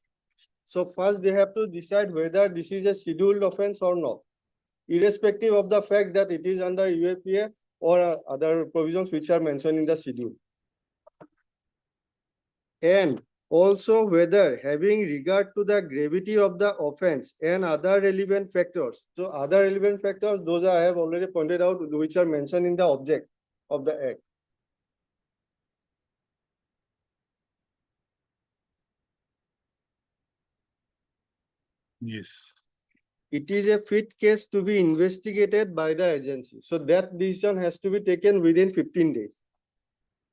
So first they have to decide whether this is a scheduled offense or not, irrespective of the fact that it is under UAPA or other provisions which are mentioned in the schedule. And also whether having regard to the gravity of the offense and other relevant factors. So other relevant factors, those I have already pointed out, which are mentioned in the object of the act. Yes. It is a fit case to be investigated by the agency. So that decision has to be taken within 15 days.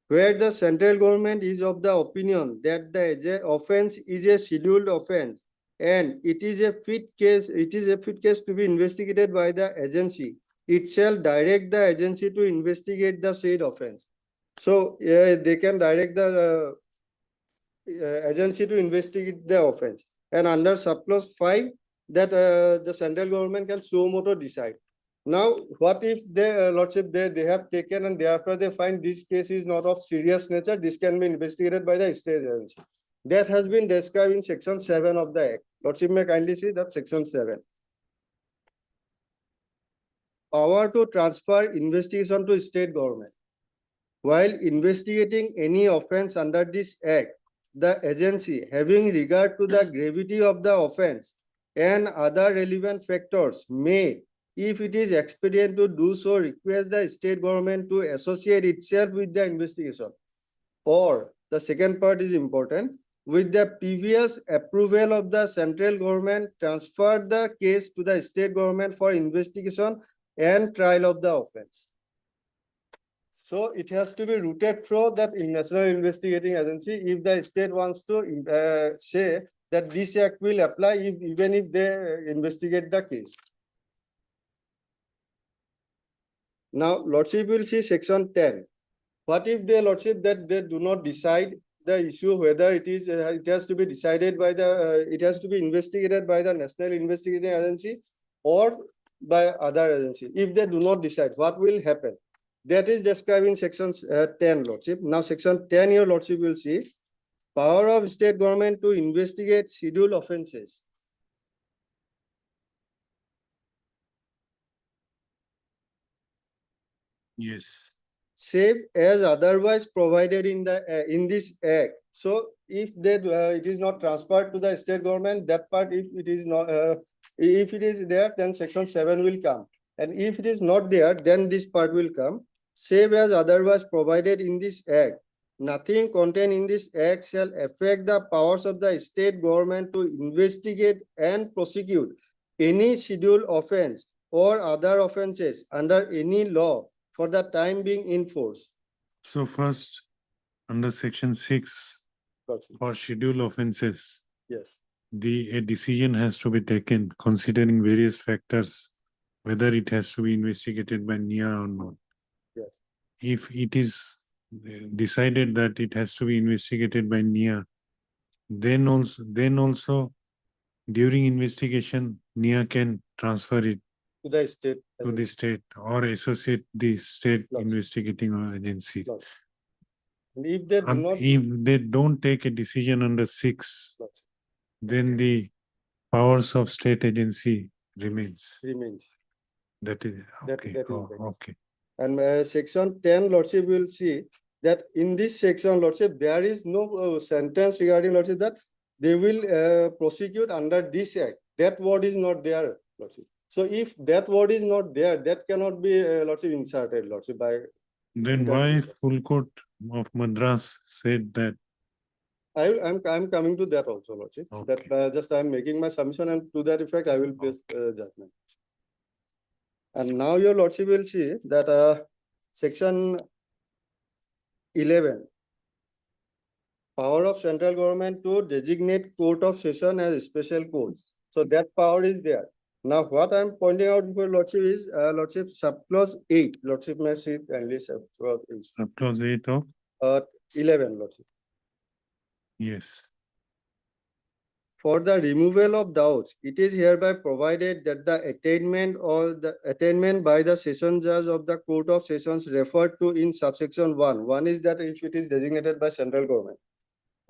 Where the central government is of the opinion that the offense is a scheduled offense and it is a fit case to be investigated by the agency, it shall direct the agency to investigate the said offense. So they can direct the agency to investigate the offense. And under subclause 5, that the central government can suo moto decide. Now, what if they, Lordship, they have taken and thereafter they find this case is not of serious nature, this can be investigated by the state agency. That has been described in section 7 of the Act. Lordship may kindly see that section 7. Power to transfer investigation to state government. While investigating any offense under this Act, the agency, having regard to the gravity of the offense and other relevant factors, may, if it is expedient to do so, request the state government to associate itself with the investigation. Or, the second part is important, with the previous approval of the central government, transfer the case to the state government for investigation and trial of the offense. So it has to be rooted through that in National Investigating Agency. If the state wants to say that this act will apply even if they investigate the case. Now, Lordship will see section 10. What if the Lordship that they do not decide the issue whether it is it has to be decided by the it has to be investigated by the National Investigating Agency or by other agency. If they do not decide, what will happen? That is described in section 10, Lordship. Now, section 10 here, Lordship will see power of state government to investigate scheduled offences. Yes. Save as otherwise provided in the in this act. So if that it is not transferred to the state government, that part if it is not if it is there, then section 7 will come. And if it is not there, then this part will come. Save as otherwise provided in this act. Nothing contained in this act shall affect the powers of the state government to investigate and prosecute any scheduled offense or other offences under any law for the time being in force. So first, under section 6, for scheduled offences, Yes. a decision has to be taken considering various factors, whether it has to be investigated by NIA or not. Yes. If it is decided that it has to be investigated by NIA, then also during investigation, NIA can transfer it To the state. to the state or associate the state Lots. investigating agencies. Lots. And if they do not. If they don't take a decision under 6, Lots. then the powers of state agency remains. Remains. That is, That- okay, that is oh, right. okay. And section 10, Lordship will see that in this section, Lordship, there is no sentence regarding Lordship that they will prosecute under this act. That word is not there, Lordship. So if that word is not there, that cannot be Lordship inserted, Lordship, by. Then that why is- full court of Madras said that? I'm coming to that also, Lordship. Okay. That just I'm making my submission, and to that effect, I will place judgment. And now your Lordship will see that section 11. Power of central government to designate court of session as special courts. So that power is there. Now, what I'm pointing out before Lordship is Lordship subclause 8. Lordship may see kindly subclause Subclause 8 of, 11, Lordship. yes. For the removal of doubts, it is hereby provided that the attainment by the session judge of the Court of Sessions referred to in subsection 1. One is that if it is designated by central government,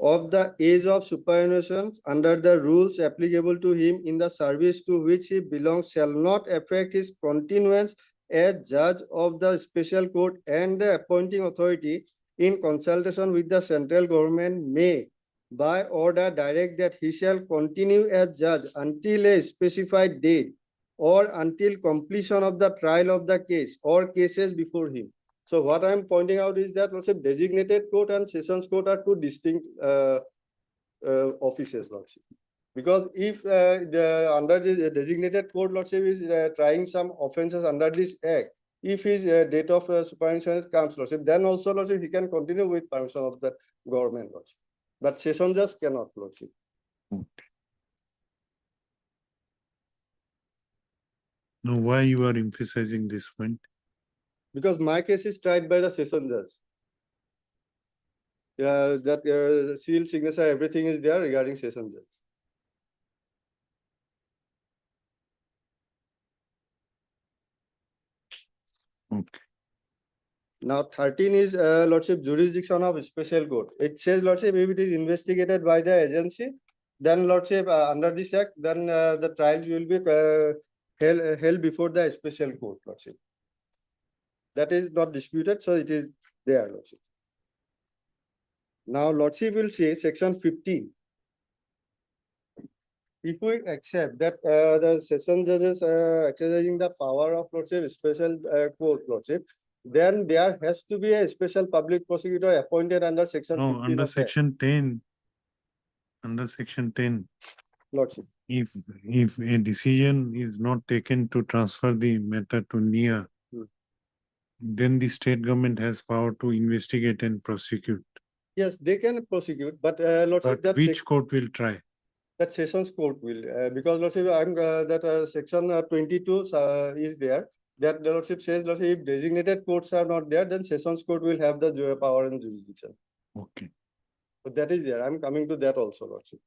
of the age of superannuation under the rules applicable to him in the service to which he belongs shall not affect his continuance as judge of the special court, and the appointing authority in consultation with the central government may by order direct that he shall continue as judge until a specified date or until completion of the trial of the case or cases before him. So what I'm pointing out is that also designated court and sessions court are two distinct offices, Lordship. Because if under the designated court, Lordship is trying some offences under this act, if his date of superannuation comes, Lordship, then also, Lordship, he can continue with permission of the government, Lordship. But session just cannot, Lordship. Now, why you are emphasizing this point? Because my case is tried by the session judge. That seal signature, everything is there regarding session judge. Okay. Now 13 is Lordship jurisdiction of special court. It says Lordship, if it is investigated by the agency, then Lordship under this act, then the trial will be held before the special court, Lordship. That is not disputed, so it is there, Lordship. Now Lordship will say section 15. If we accept that the session judges exercising the power of Lordship, special court, Lordship, then there has to be a special public prosecutor appointed under section No, 15 under of that, section 10. Under section 10, Lordship. if a decision is not taken to transfer the matter to NIA, Hmm. then the state government has power to investigate and prosecute. Yes, they can prosecute, but Lordship, But that which court will try? that sessions court will, because Lordship, I'm that section 22 is there. That the Lordship says, Lordship, if designated courts are not there, then sessions court will have the power and jurisdiction. Okay. But that is there. I'm coming to that also, Lordship.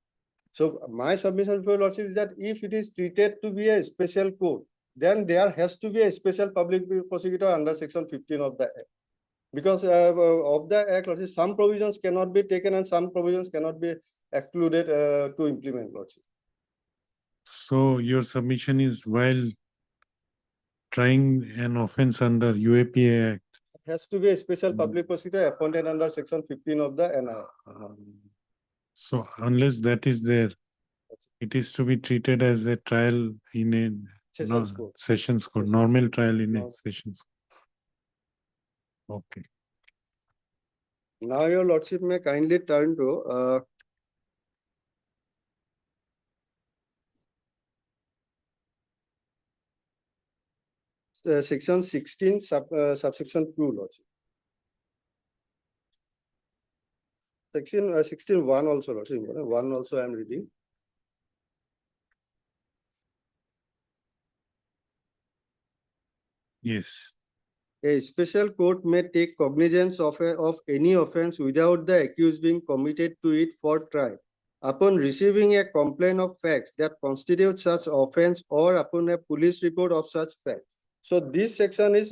So my submission for Lordship is that if it is treated to be a special court, then there has to be a special public prosecutor under section 15 of the act. Because of the act, Lordship, some provisions cannot be taken and some provisions cannot be excluded to implement, Lordship. So your submission is while trying an offense under UAPA Act, It has to be a special public prosecutor appointed under section 15 of the NI. so unless that is there, it is to be treated as a trial in a Sessions court. sessions court, Sessions. normal trial in a No. sessions. Okay. Now your Lordship may kindly turn to section 16 subsection 2, Lordship. Section 16(1) also, Lordship. 1 also I am reading. Yes. A special court may take cognizance of any offense without the accused being committed to it for trial. Upon receiving a complaint of facts that constitute such offense or upon a police report of such fact. So this section is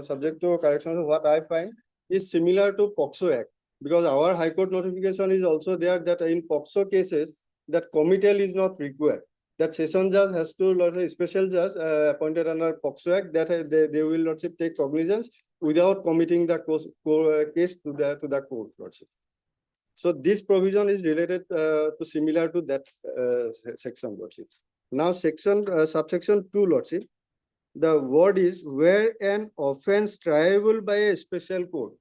subject to correction. So what I find is similar to POXO Act, because our High Court notification is also there that in POXO cases that committal is not required. That session judge has to, special judge appointed under POXO Act, that they will Lordship take cognizance without committing the case to the court, Lordship. So this provision is related to similar to that section, Lordship. Now section subsection 2, Lordship. The word is where an offense triable by a special court.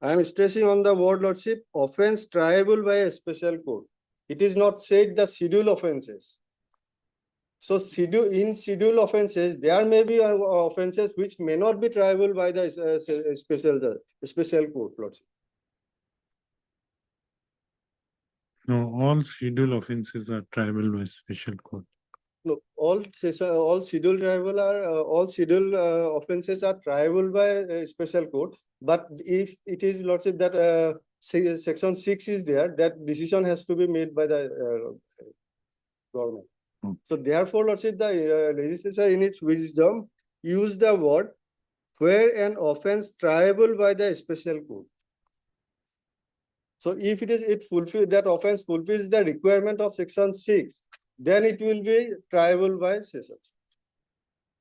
I am stressing on the word, Lordship, offense triable by a special court. It is not said the schedule offenses. So schedule offenses, there may be offenses which may not be triable by the special court, Lordship. No, all schedule offenses are tribal by special court. No, all schedule tribal are all schedule offenses are triable by a special court. But if it is, Lordship, that section 6 is there, that decision has to be made by the government. So therefore, Lordship, the legislature in its wisdom use the word where an offense triable by the special court. So if it fulfills that offense fulfills the requirement of section 6, then it will be triable by sessions,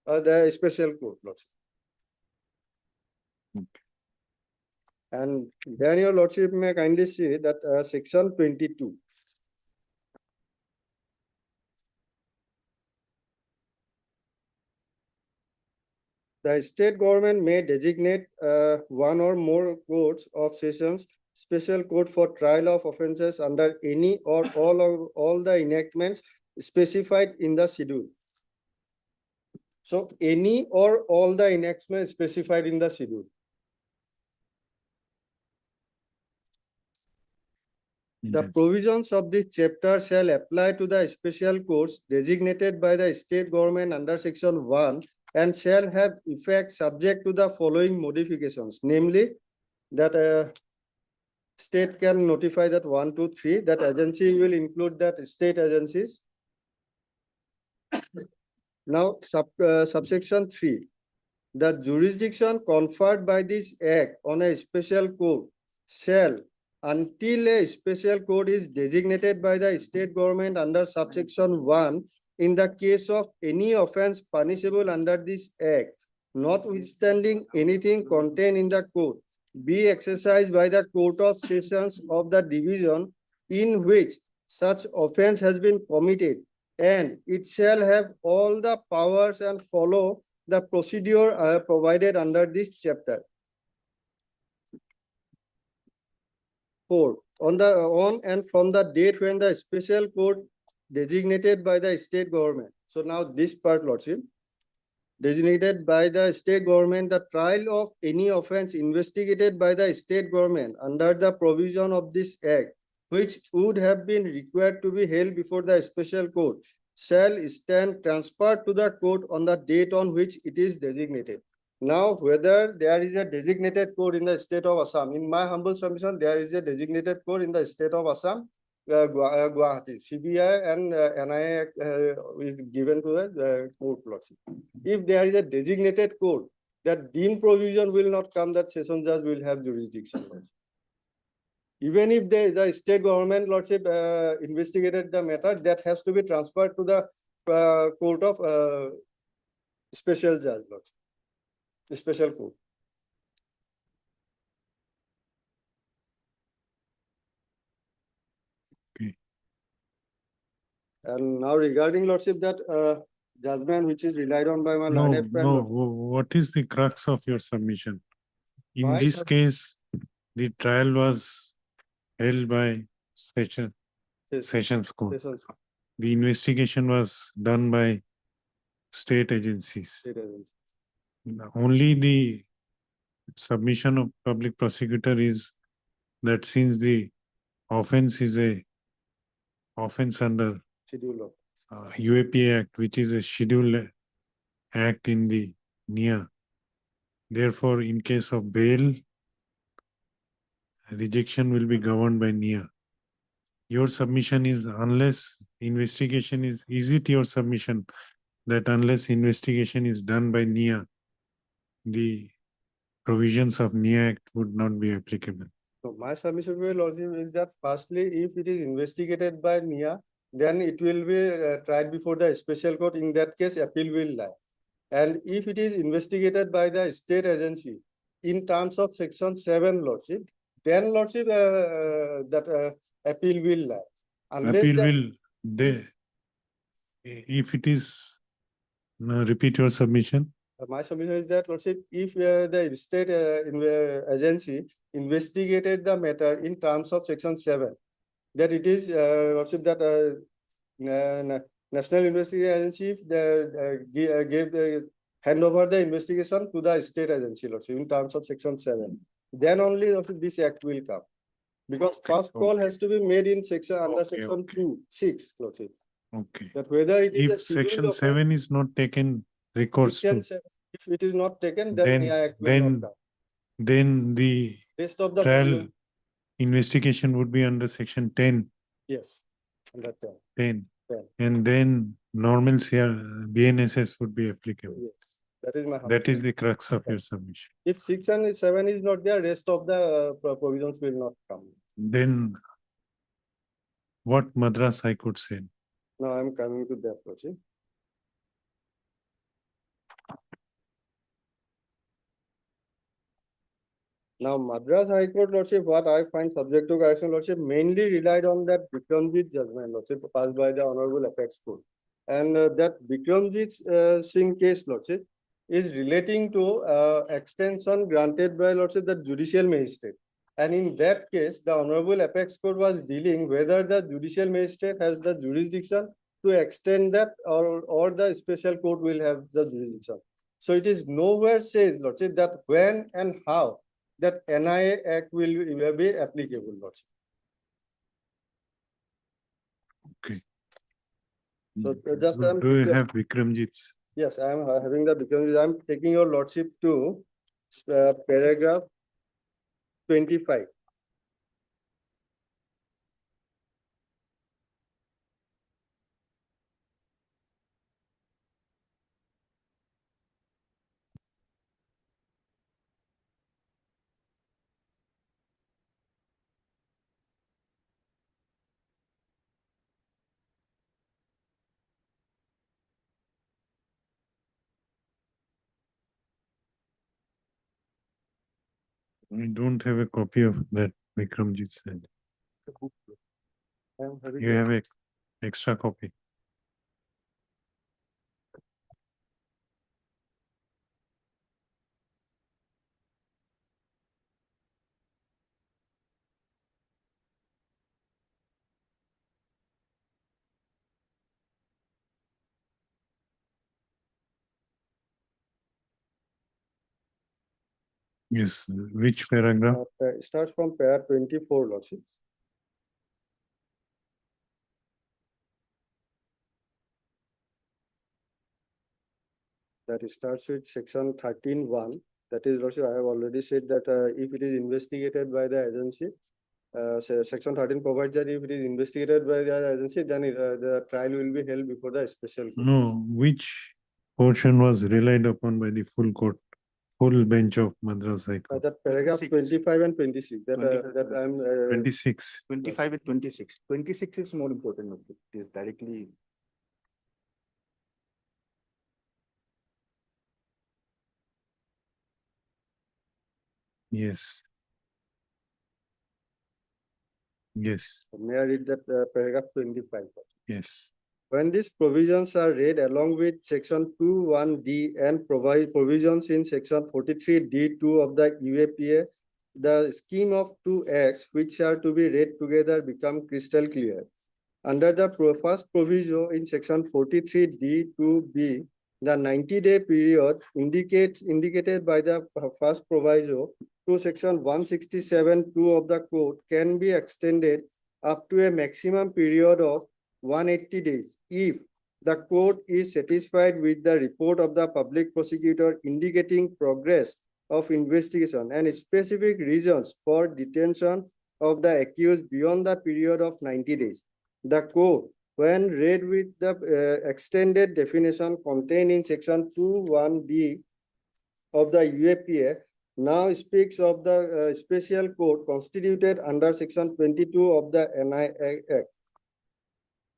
the special court, Lordship. And then your Lordship may kindly see that section 22. The state government may designate one or more courts of sessions, special court for trial of offences under any or all the enactments specified in the schedule. So any or all the enactments specified in the schedule. The provisions of this chapter shall apply to the special courts designated by the state government under section 1 and shall have effect subject to the following modifications, namely that state can notify that 1, 2, 3, that agency will include that state agencies. Now subsection 3. the jurisdiction conferred by this act on a special court shall, until a special court is designated by the state government under subsection 1, in the case of any offense punishable under this act, notwithstanding anything contained in the code, be exercised by the Court of Sessions of the division in which such offense has been committed, and it shall have all the powers and follow the procedure provided under this chapter. 4. On and from the date when the special court designated by the state government. So now this part, Lordship. Designated by the state government, the trial of any offense investigated by the state government under the provision of this act, which would have been required to be held before the special court, shall stand transferred to the court on the date on which it is designated. Now, whether there is a designated court in the state of Assam, in my humble submission, there is a designated court in the state of Assam, Guwahati, CBI and NIA is given to the court, Lordship. If there is a designated court, that deemed provision will not come that session judge will have jurisdiction, Lordship. Even if the state government, Lordship, investigated the matter, that has to be transferred to the court of special judge, Lordship, the special court. And now regarding, Lordship, that judgment which is relied on by my No, learned friend. no, what is the crux of your submission? In My this sub- case, the trial was held by Yes, Sessions Court. sessions, The investigation was done by state agencies. state agencies. Only the submission of public prosecutor is that since the offense is a offense under Schedule of. UAP Act, which is a scheduled act in the NIA. Therefore, in case of bail, rejection will be governed by NIA. Your submission is unless investigation is it your submission that unless investigation is done by NIA, the provisions of NIA Act would not be applicable? So my submission will also is that firstly, if it is investigated by NIA, then it will be tried before the special court. In that case, appeal will lie. And if it is investigated by the state agency in terms of section 7, Lordship, then Lordship, that appeal will lie. Unless Appeal the- will, if it is, no, repeat your submission. My submission is that, Lordship, if the state agency investigated the matter in terms of section 7, that it is, Lordship, that National Investigation Agency gave the hand over the investigation to the state agency, Lordship, in terms of section 7. Then only, Lordship, this act will come. Because first call has to be made in section under Okay, section okay. 2, 6, Lordship. Okay. That whether it is a If scheduled section offense, 7 is not taken recourse section to, 7, if it is not taken, then then, NIA act will not come. then the Rest of the trial provision- investigation would be under section 10, Yes, understand. 10. 10. And then normal BNSS would be applicable. Yes, that is my. That is the crux of your submission. If section 7 is not there, rest of the provisions will not come. Then what Madras High Court said? Now I am coming to that, Lordship. Now Madras High Court, Lordship, what I find subject to correction, Lordship, mainly relied on that Bikramjit judgment, Lordship, passed by the Honorable Apex Court. And that Bikramjit Singh case, Lordship, is relating to extension granted by, Lordship, the judicial magistrate. And in that case, the Honorable Apex Court was dealing whether the judicial magistrate has the jurisdiction to extend that or the special court will have the jurisdiction. So it is nowhere says, Lordship, that when and how that NIA Act will be applicable, Lordship. Okay. So just I'm- Do you have Vikramjit's? Yes, I am having the, because I am taking your Lordship to paragraph 25. I don't have a copy of that Vikramjit said. I am having You have a extra copy. Yes, which paragraph? It starts from para 24, Lordship. That starts with section 13(1). That is, Lordship, I have already said that if it is investigated by the agency, section 13 provides that if it is investigated by the agency, then the trial will be held before the special court. No, which portion was relied upon by the full court, full bench of Madras High Court? That paragraph 26. 25 and 26, that, 25. that I'm, 26. 25 and 26. 26 is more important. Lordship. It is directly. Yes. Yes, may I read that paragraph 25? yes. When these provisions are read along with section 21D and provide provisions in section 43D2 of the UAPA, the scheme of two acts which are to be read together become crystal clear. Under the first proviso in section 43D2B, the 90-day period indicated by the first proviso to section 167(2) of the code can be extended up to a maximum period of 180 days if the court is satisfied with the report of the public prosecutor indicating progress of investigation and specific reasons for detention of the accused beyond the period of 90 days. The court, when read with the extended definition contained in section 21D of the UAPA, now speaks of the special court constituted under section 22 of the NIA Act.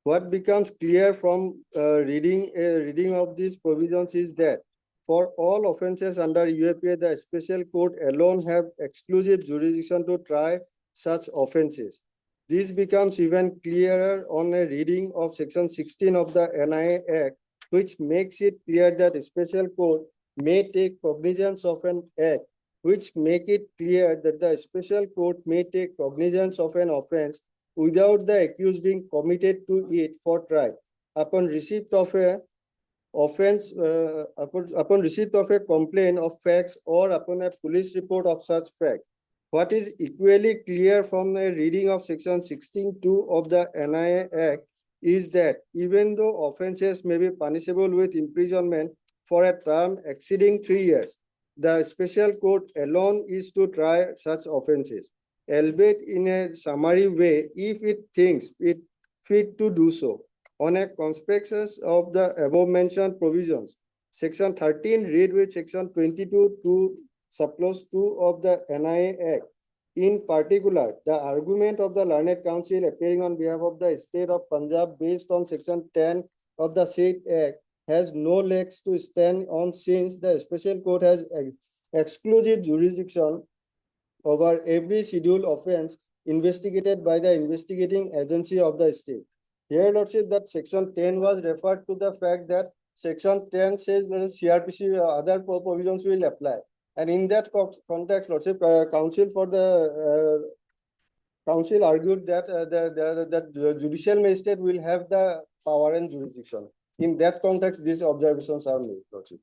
What becomes clear from reading of these provisions is that for all offences under UAPA, the special court alone have exclusive jurisdiction to try such offences. This becomes even clearer on a reading of section 16 of the NIA Act, which makes it clear that a special court may take cognizance of an act, which make it clear that the special court may take cognizance of an offence without the accused being committed to it for trial. Upon receipt of a offense, upon receipt of a complaint of facts or upon a police report of such facts. What is equally clear from the reading of section 16(2) of the NIA Act is that even though offences may be punishable with imprisonment for a term exceeding 3 years, the special court alone is to try such offences, albeit in a summary way if it thinks it fit to do so. On a conspectus of the above mentioned provisions, section 13 read with section 22 to subclause 2 of the NIA Act. In particular, the argument of the Learned Counsel appearing on behalf of the state of Punjab based on section 10 of the said Act has no legs to stand on since the special court has exclusive jurisdiction over every scheduled offence investigated by the investigating agency of the state. Here, Lordship, that section 10 was referred to the fact that section 10 says that CRPC other provisions will apply. And in that context, Lordship, counsel for the counsel argued that the judicial magistrate will have the power and jurisdiction. In that context, these observations are made, Lordship.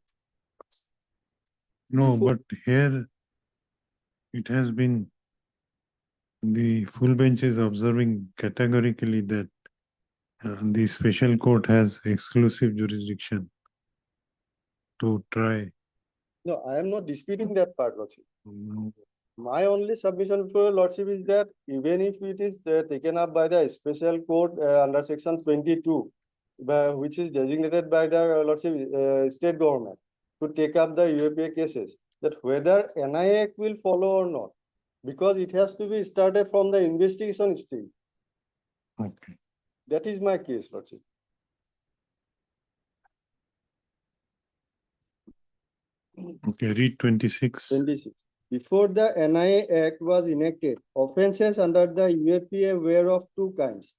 No, but here it has been, the full bench is observing categorically that the special court has exclusive jurisdiction to try. No, I am not disputing that part, Lordship. No. My only submission for Lordship is that even if it is taken up by the special court under section 22, which is designated by the Lordship state government to take up the UAPA cases, that whether NIA Act will follow or not, because it has to be started from the investigation stage. Okay. That is my case, Lordship. Okay, read 26. 26. Before the NIA Act was enacted, offences under the UAPA were of two kinds.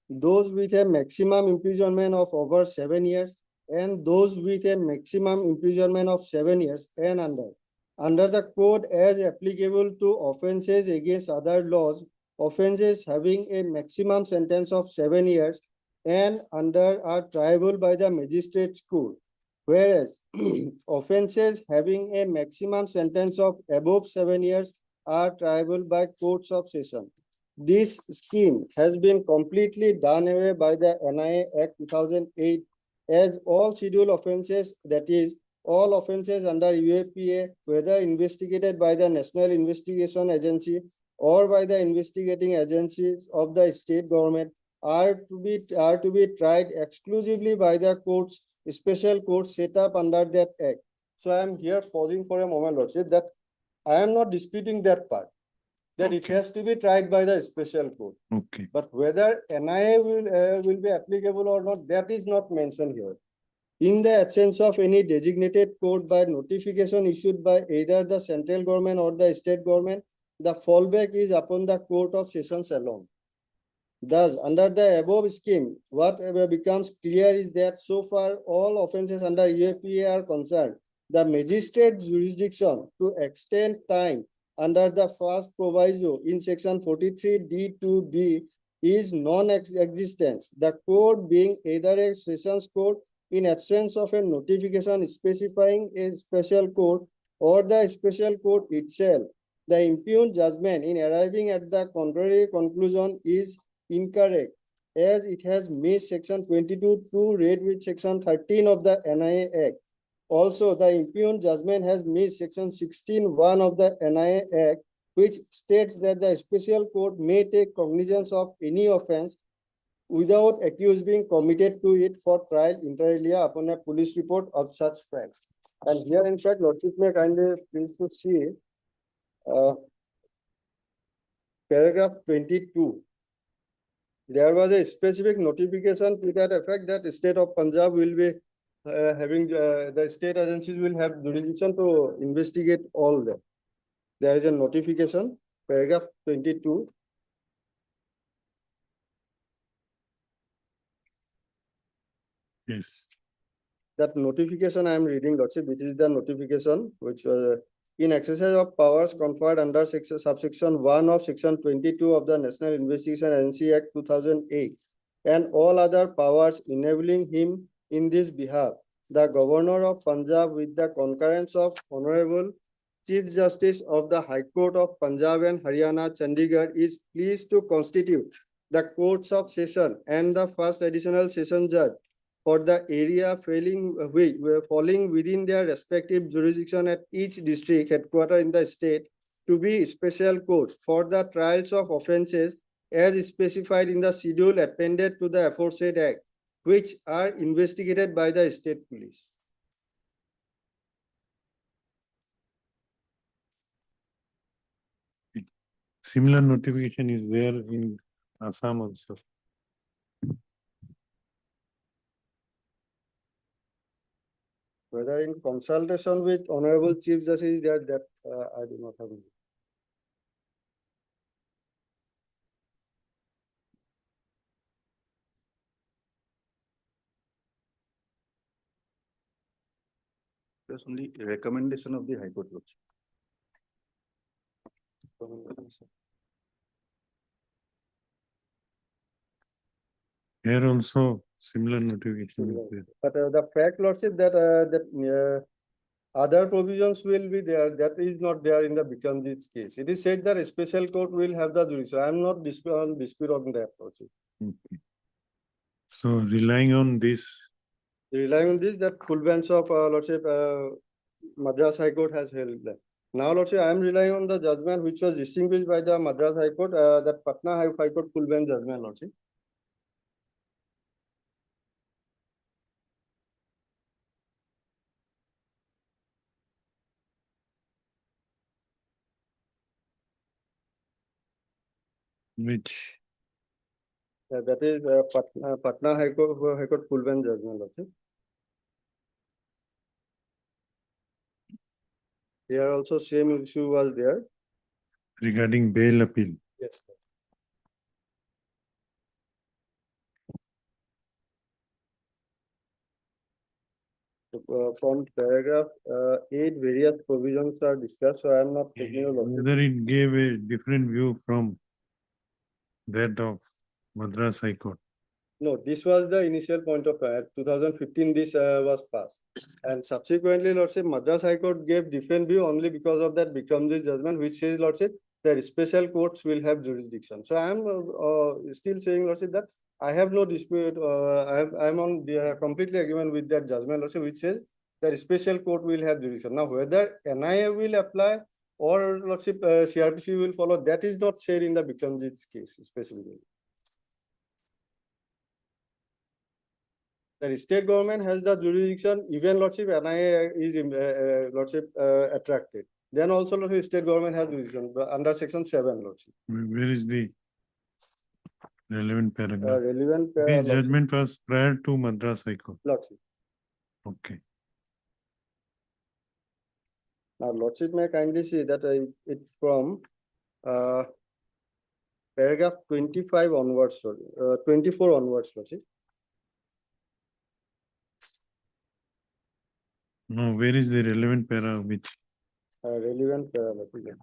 Those with a maximum imprisonment of over 7 years and those with a maximum imprisonment of 7 years and under. Under the code as applicable to offences against other laws, offences having a maximum sentence of 7 years and under are triable by the magistrate's court. Whereas offences having a maximum sentence of above 7 years are triable by courts of session. This scheme has been completely done away by the NIA Act 2008 as all scheduled offences, that is, all offences under UAPA, whether investigated by the National Investigation Agency or by the investigating agencies of the state government, are to be tried exclusively by the courts, special courts set up under that act. So I am here pausing for a moment, Lordship, that I am not disputing that part, that it has to be tried by the special court. Okay. But whether NIA will be applicable or not, that is not mentioned here. In the absence of any designated court by notification issued by either the central government or the state government, the fallback is upon the Court of Sessions alone. Thus, under the above scheme, what becomes clear is that so far all offences under UAPA are concerned, the magistrate jurisdiction to extend time under the first proviso in section 43D2B is non-existent. The court being either a sessions court in absence of a notification specifying a special court or the special court itself. The impugned judgment in arriving at the contrary conclusion is incorrect, as it has missed section 22 to read with section 13 of the NIA Act. Also, the impugned judgment has missed section 16(1) of the NIA Act, which states that the special court may take cognizance of any offence without accused being committed to it for trial inter alia upon a police report of such facts. And here, in fact, Lordship may kindly please to see paragraph 22. There was a specific notification to that effect that the state of Punjab will be having the state agencies will have jurisdiction to investigate all that. There is a notification, paragraph 22. Yes. That notification I am reading, Lordship, which is the notification which was in exercise of powers conferred under subsection 1 of section 22 of the National Investigation Agency Act 2008 and all other powers enabling him in this behalf. The Governor of Punjab, with the concurrence of Honorable Chief Justice of the High Court of Punjab and Haryana, Chandigarh, is pleased to constitute the courts of session and the first additional session judge for the area falling within their respective jurisdiction at each district headquarters in the state to be special courts for the trials of offences as specified in the schedule appended to the aforesaid act, which are investigated by the state police. Similar notification is there in Assam also. Whether in consultation with Honorable Chief Justice that I do not have. There's only a recommendation of the High Court. Here also similar notification is there. But the fact, Lordship, that other provisions will be there, that is not there in the Bikramjit's case. It is said that a special court will have the jurisdiction. I am not dispute on that, Lordship. Okay. So relying on this, Relying on this, that full bench of Lordship Madras High Court has held that. Now, Lordship, I am relying on the judgment which was distinguished by the Madras High Court, that Patna High Court full bench judgment, Lordship. which That is Patna High Court full bench judgment, Lordship. Here also same issue was there. regarding bail appeal. Yes. From paragraph 8, various provisions are discussed, so I am not taking a lot. Whether it gave a different view from that of Madras High Court. No, this was the initial point of 2015, this was passed. And subsequently, Lordship, Madras High Court gave different view only because of that Bikramji's judgment, which says, Lordship, that special courts will have jurisdiction. So I am still saying, Lordship, that I have no dispute, I am on the completely agreement with that judgment, Lordship, which says that special court will have jurisdiction. Now, whether NIA will apply or Lordship, CRPC will follow, that is not said in the Bikramji's case specifically. The state government has the jurisdiction, even Lordship, NIA is Lordship attracted. Then also Lordship, state government has jurisdiction under section 7, Lordship. Where is the relevant paragraph? Relevant. This judgment was prior to Madras High Court. Lordship. Okay. Now, Lordship may kindly see that it's from paragraph 25 onwards, 24 onwards, Lordship. No, where is the relevant para which? Relevant paragraph.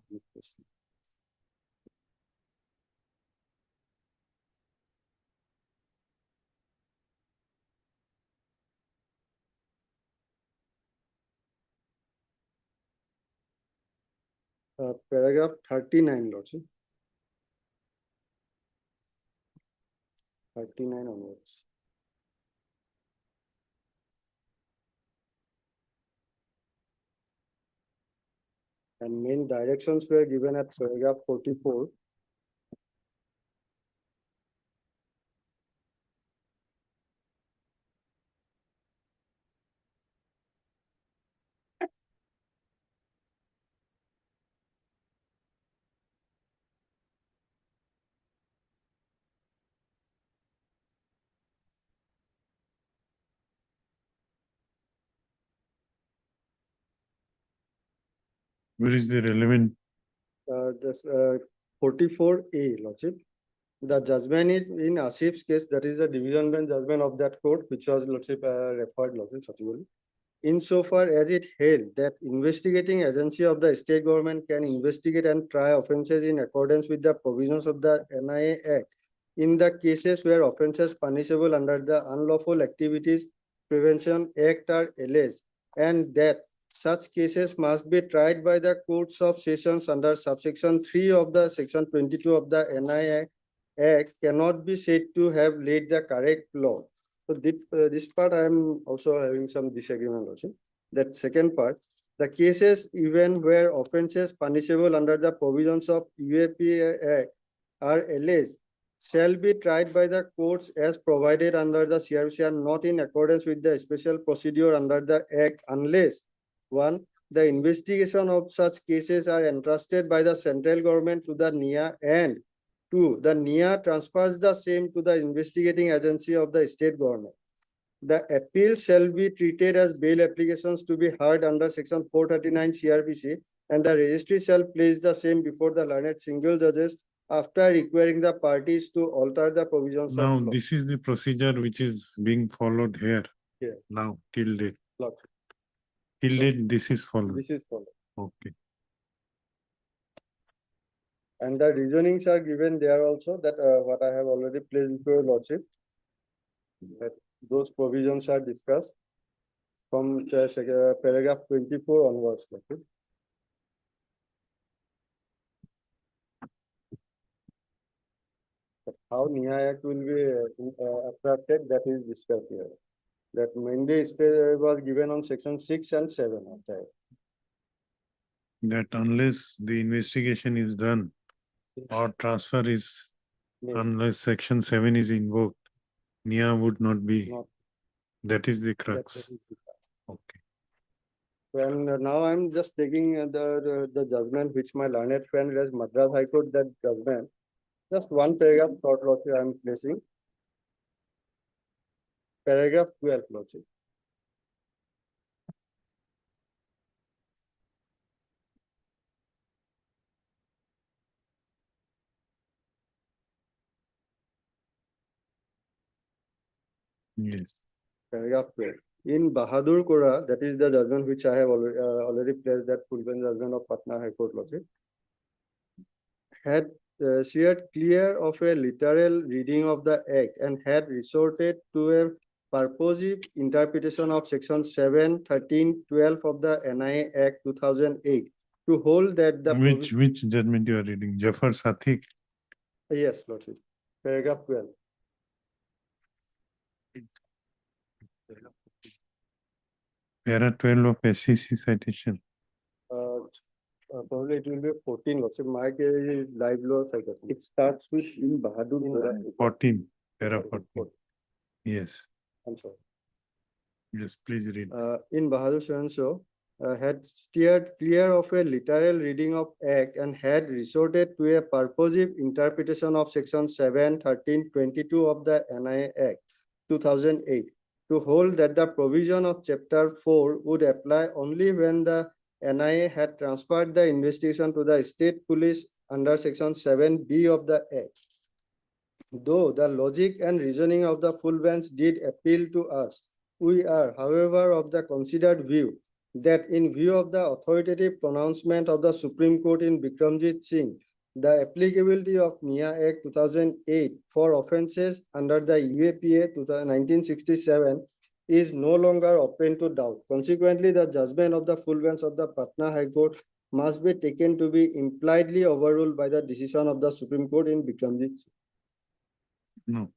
Paragraph 39, Lordship. 39 onwards. And main directions were given at paragraph 44. Where is the relevant? This 44A, Lordship. The judgment is in Asif's case, that is the division bench judgment of that court, which was Lordship referred, Lordship, subsequently. Insofar as it held that investigating agency of the state government can investigate and try offences in accordance with the provisions of the NIA Act in the cases where offences punishable under the Unlawful Activities Prevention Act are alleged, and that such cases must be tried by the courts of sessions under subsection 3 of the section 22 of the NIA Act cannot be said to have laid the correct law. So this part I am also having some disagreement also. That second part, the cases even where offences punishable under the provisions of UAP Act are alleged shall be tried by the courts as provided under the CRPC and not in accordance with the special procedure under the Act unless 1. The investigation of such cases are entrusted by the central government to the NIA, and 2. The NIA transfers the same to the investigating agency of the state government. The appeal shall be treated as bail applications to be heard under section 439 CRPC, and the registry shall place the same before the learned single judges after requiring the parties to alter the provisions Now, of law. this is the procedure which is being followed here. Here. Now, till date. Lordship. Till date, this is followed. This is followed. Okay. And the reasonings are given there also, that what I have already placed before your Lordship. That those provisions are discussed from paragraph 24 onwards. Lordship. But how NIA Act will be attracted, that is discussed here. That mainly was given on section 6 and 7 of that. That unless the investigation is done or transfer is, Yes. unless section 7 is invoked, NIA would not be. Not- That is the that crux. is the- Okay. And now I'm just taking the judgment which my learned friend has Madras High Court, that judgment. Just one paragraph short, Lordship, I'm placing. Paragraph 12, Lordship. Yes. Paragraph 12. In Bahadur Kora, that is the judgment which I have already placed, that full bench judgment of Patna High Court Lordship, had sheared clear of a literal reading of the act and had resorted to a purposive interpretation of section 7, 13, 12 of the NIA Act 2008 to hold that the Which judgment you are reading? Jafar Sathik? yes, Lordship. Paragraph 12. Para 12 of SCC citation. Probably it will be 14 Lordship. My case is live law citation. It starts with in Bahadur Kora. 14, para 14. Yes, I'm sorry. yes, please read. In Bahadur so had steered clear of a literal reading of Act and had resorted to a purposive interpretation of section 7, 13, 22 of the NIA Act 2008 to hold that the provision of chapter 4 would apply only when the NIA had transferred the investigation to the state police under section 7B of the Act. Though the logic and reasoning of the full bench did appeal to us, we are, however, of the considered view that in view of the authoritative pronouncement of the Supreme Court in Bikramjit Singh, the applicability of NIA Act 2008 for offences under the UAPA 1967 is no longer open to doubt. Consequently, the judgment of the full bench of the Patna High Court must be taken to be impliedly overruled by the decision of the Supreme Court in Bikramjit Singh. No.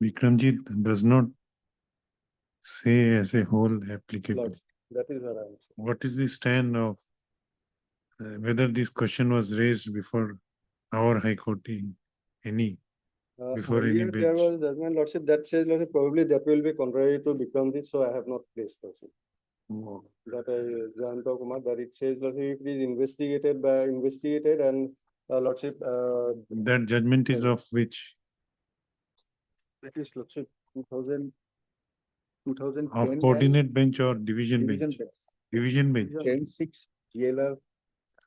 Bikramjit does not say as a whole applicable. Lord, that is what I am saying. What is the stand of whether this question was raised before our High Court in any? Before any Earlier there bench. was judgment, Lordship, that says, Lordship, probably that will be contrary to Bikramjit, so I have not placed, Lordship. That I, Jayanta Kumar, that it says, Lordship, it is investigated and, Lordship, That judgment is of which? that is, Lordship, 2010. Of coordinate bench or division bench? Division bench. 10-6, GLR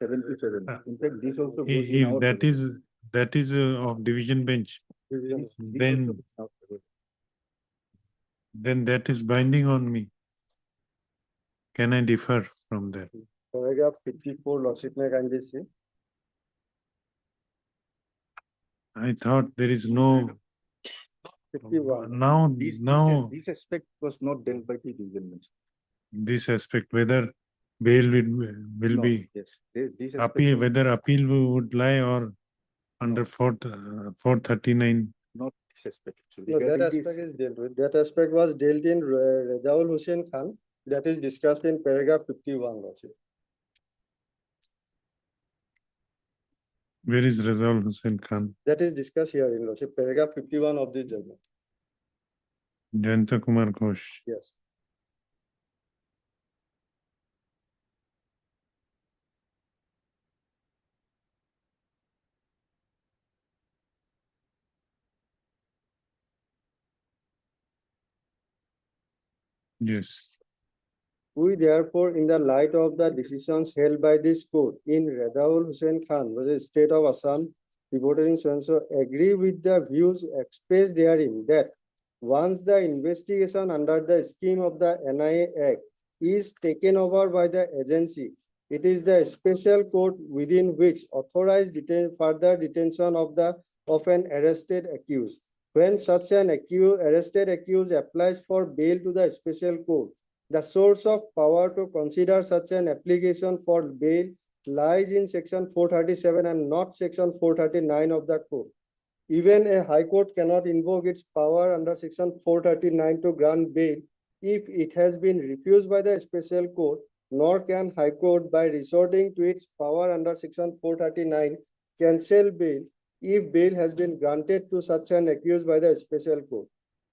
77. In fact, this also goes in If our that is of division bench, division. then that is binding on me. Can I differ from that? Paragraph 54, Lordship, may I kindly see? I thought there is no, 51. now, This aspect was not dealt by the division bench. this aspect, whether bail will be Yes, this appeal, whether appeal would lie or under 439. not this aspect. No, that aspect is dealt with. That aspect was dealt in Rezaul Hussain Khan. That is discussed in paragraph 51, Lordship. Where is Rezaul Hussain Khan? That is discussed here in Lordship, paragraph 51 of the judgment. Jayanta Kumar Ghosh. Yes. Yes. We therefore, in the light of the decisions held by this court in Rezaul Hussain Khan versus State of Assam, reported in so agree with the views expressed therein that once the investigation under the scheme of the NIA Act is taken over by the agency, it is the special court within which authorized further detention of an arrested accused. When such an arrested accused applies for bail to the special court, the source of power to consider such an application for bail lies in section 437 and not section 439 of the code. Even a high court cannot invoke its power under section 439 to grant bail if it has been refused by the special court, nor can high court, by resorting to its power under section 439, cancel bail if bail has been granted to such an accused by the special court.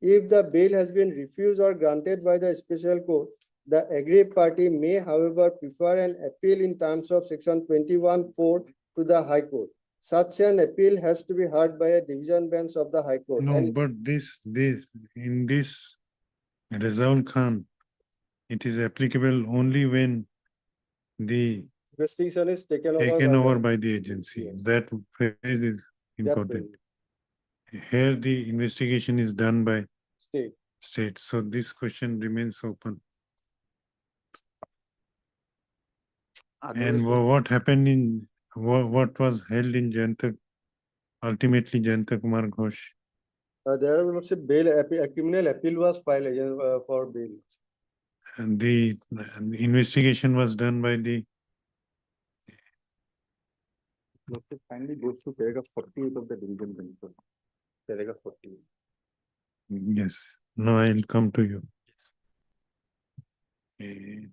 If the bail has been refused or granted by the special court, the aggrieved party may, however, prefer an appeal in terms of section 21(4) to the High Court. Such an appeal has to be heard by a division bench of the High Court. No, but in this Rezaul Khan, it is applicable only when the Investigation is taken over. taken by over the- by the agency. Yes. That phrase is that important. will Here, the investigation is done by State. state, so this question remains open. And what happened in, what was held in Jantak? Ultimately, Jayanta Kumar Ghosh. There was a bail, a criminal appeal was filed for bail. And the investigation was done by the, Lordship finally goes to paragraph 48 of the division bench. sir. Paragraph 48. yes, no, I'll come to you. Eh,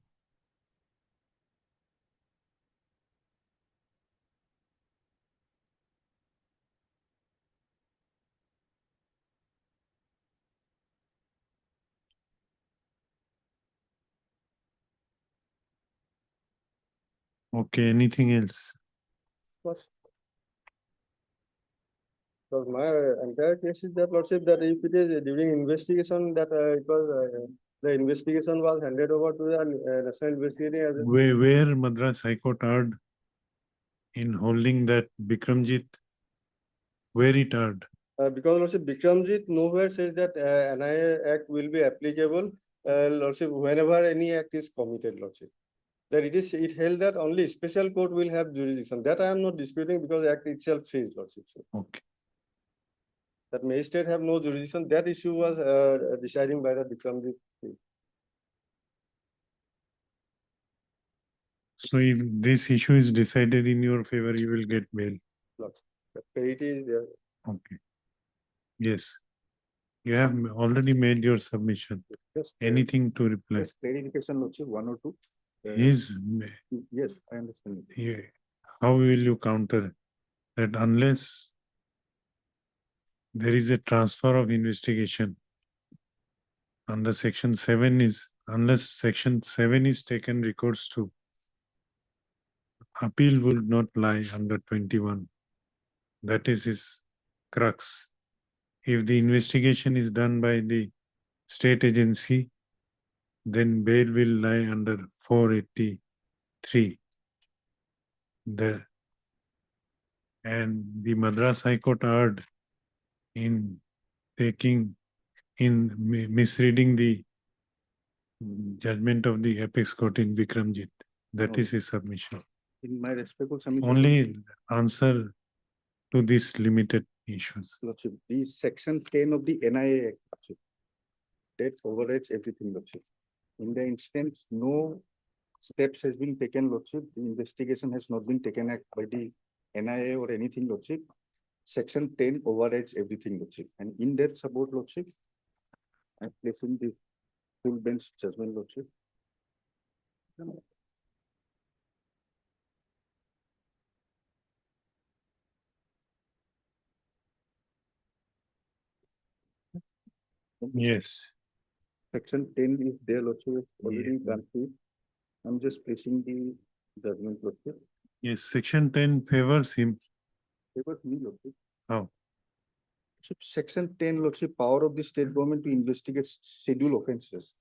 Okay, anything else? Was. So my entire case is that lordship that if it is during investigation that it was the investigation was handed over to the National Investigating Agency. Where Madras High Court erred in holding that Bikramjit, where it erred? Because lordship Bikramjit nowhere says that NIA Act will be applicable lordship whenever any act is committed lordship. That it held that only special court will have jurisdiction. That I am not disputing because the act itself says lordship. So Okay, that magistrate have no jurisdiction. That issue was deciding by the Bikramjit. so if this issue is decided in your favor, you will get bail. Lordship. The parity is there. Okay. Yes. You have already made your submission. Just, Anything to reply? just clarification, Lordship, one or two. Is, Yes, I understand. how will you counter that unless there is a transfer of investigation under section 7 is, unless section 7 is taken recourse to, appeal would not lie under 21. That is his crux. If the investigation is done by the state agency, then bail will lie under 483. And the Madras High Court erred in misreading the judgment of the apex court in Vikramjit. That is his submission. In my respectful submission. Only answer to these limited issues. Lordship, the section 10 of the NIA Act, Lordship, that overrides everything, Lordship. In the instance, no steps has been taken, Lordship. The investigation has not been taken act by the NIA or anything, Lordship. Section 10 overrides everything, Lordship. And in that support, Lordship, I place in the full bench judgment, Lordship. Yes. Section 10 is there, Lordship, it's already gone through. I'm just placing the judgment, Lordship. Yes, section 10 favors him. Favors me, Lordship. How? Section 10, Lordship, power of the state government to investigate schedule offences.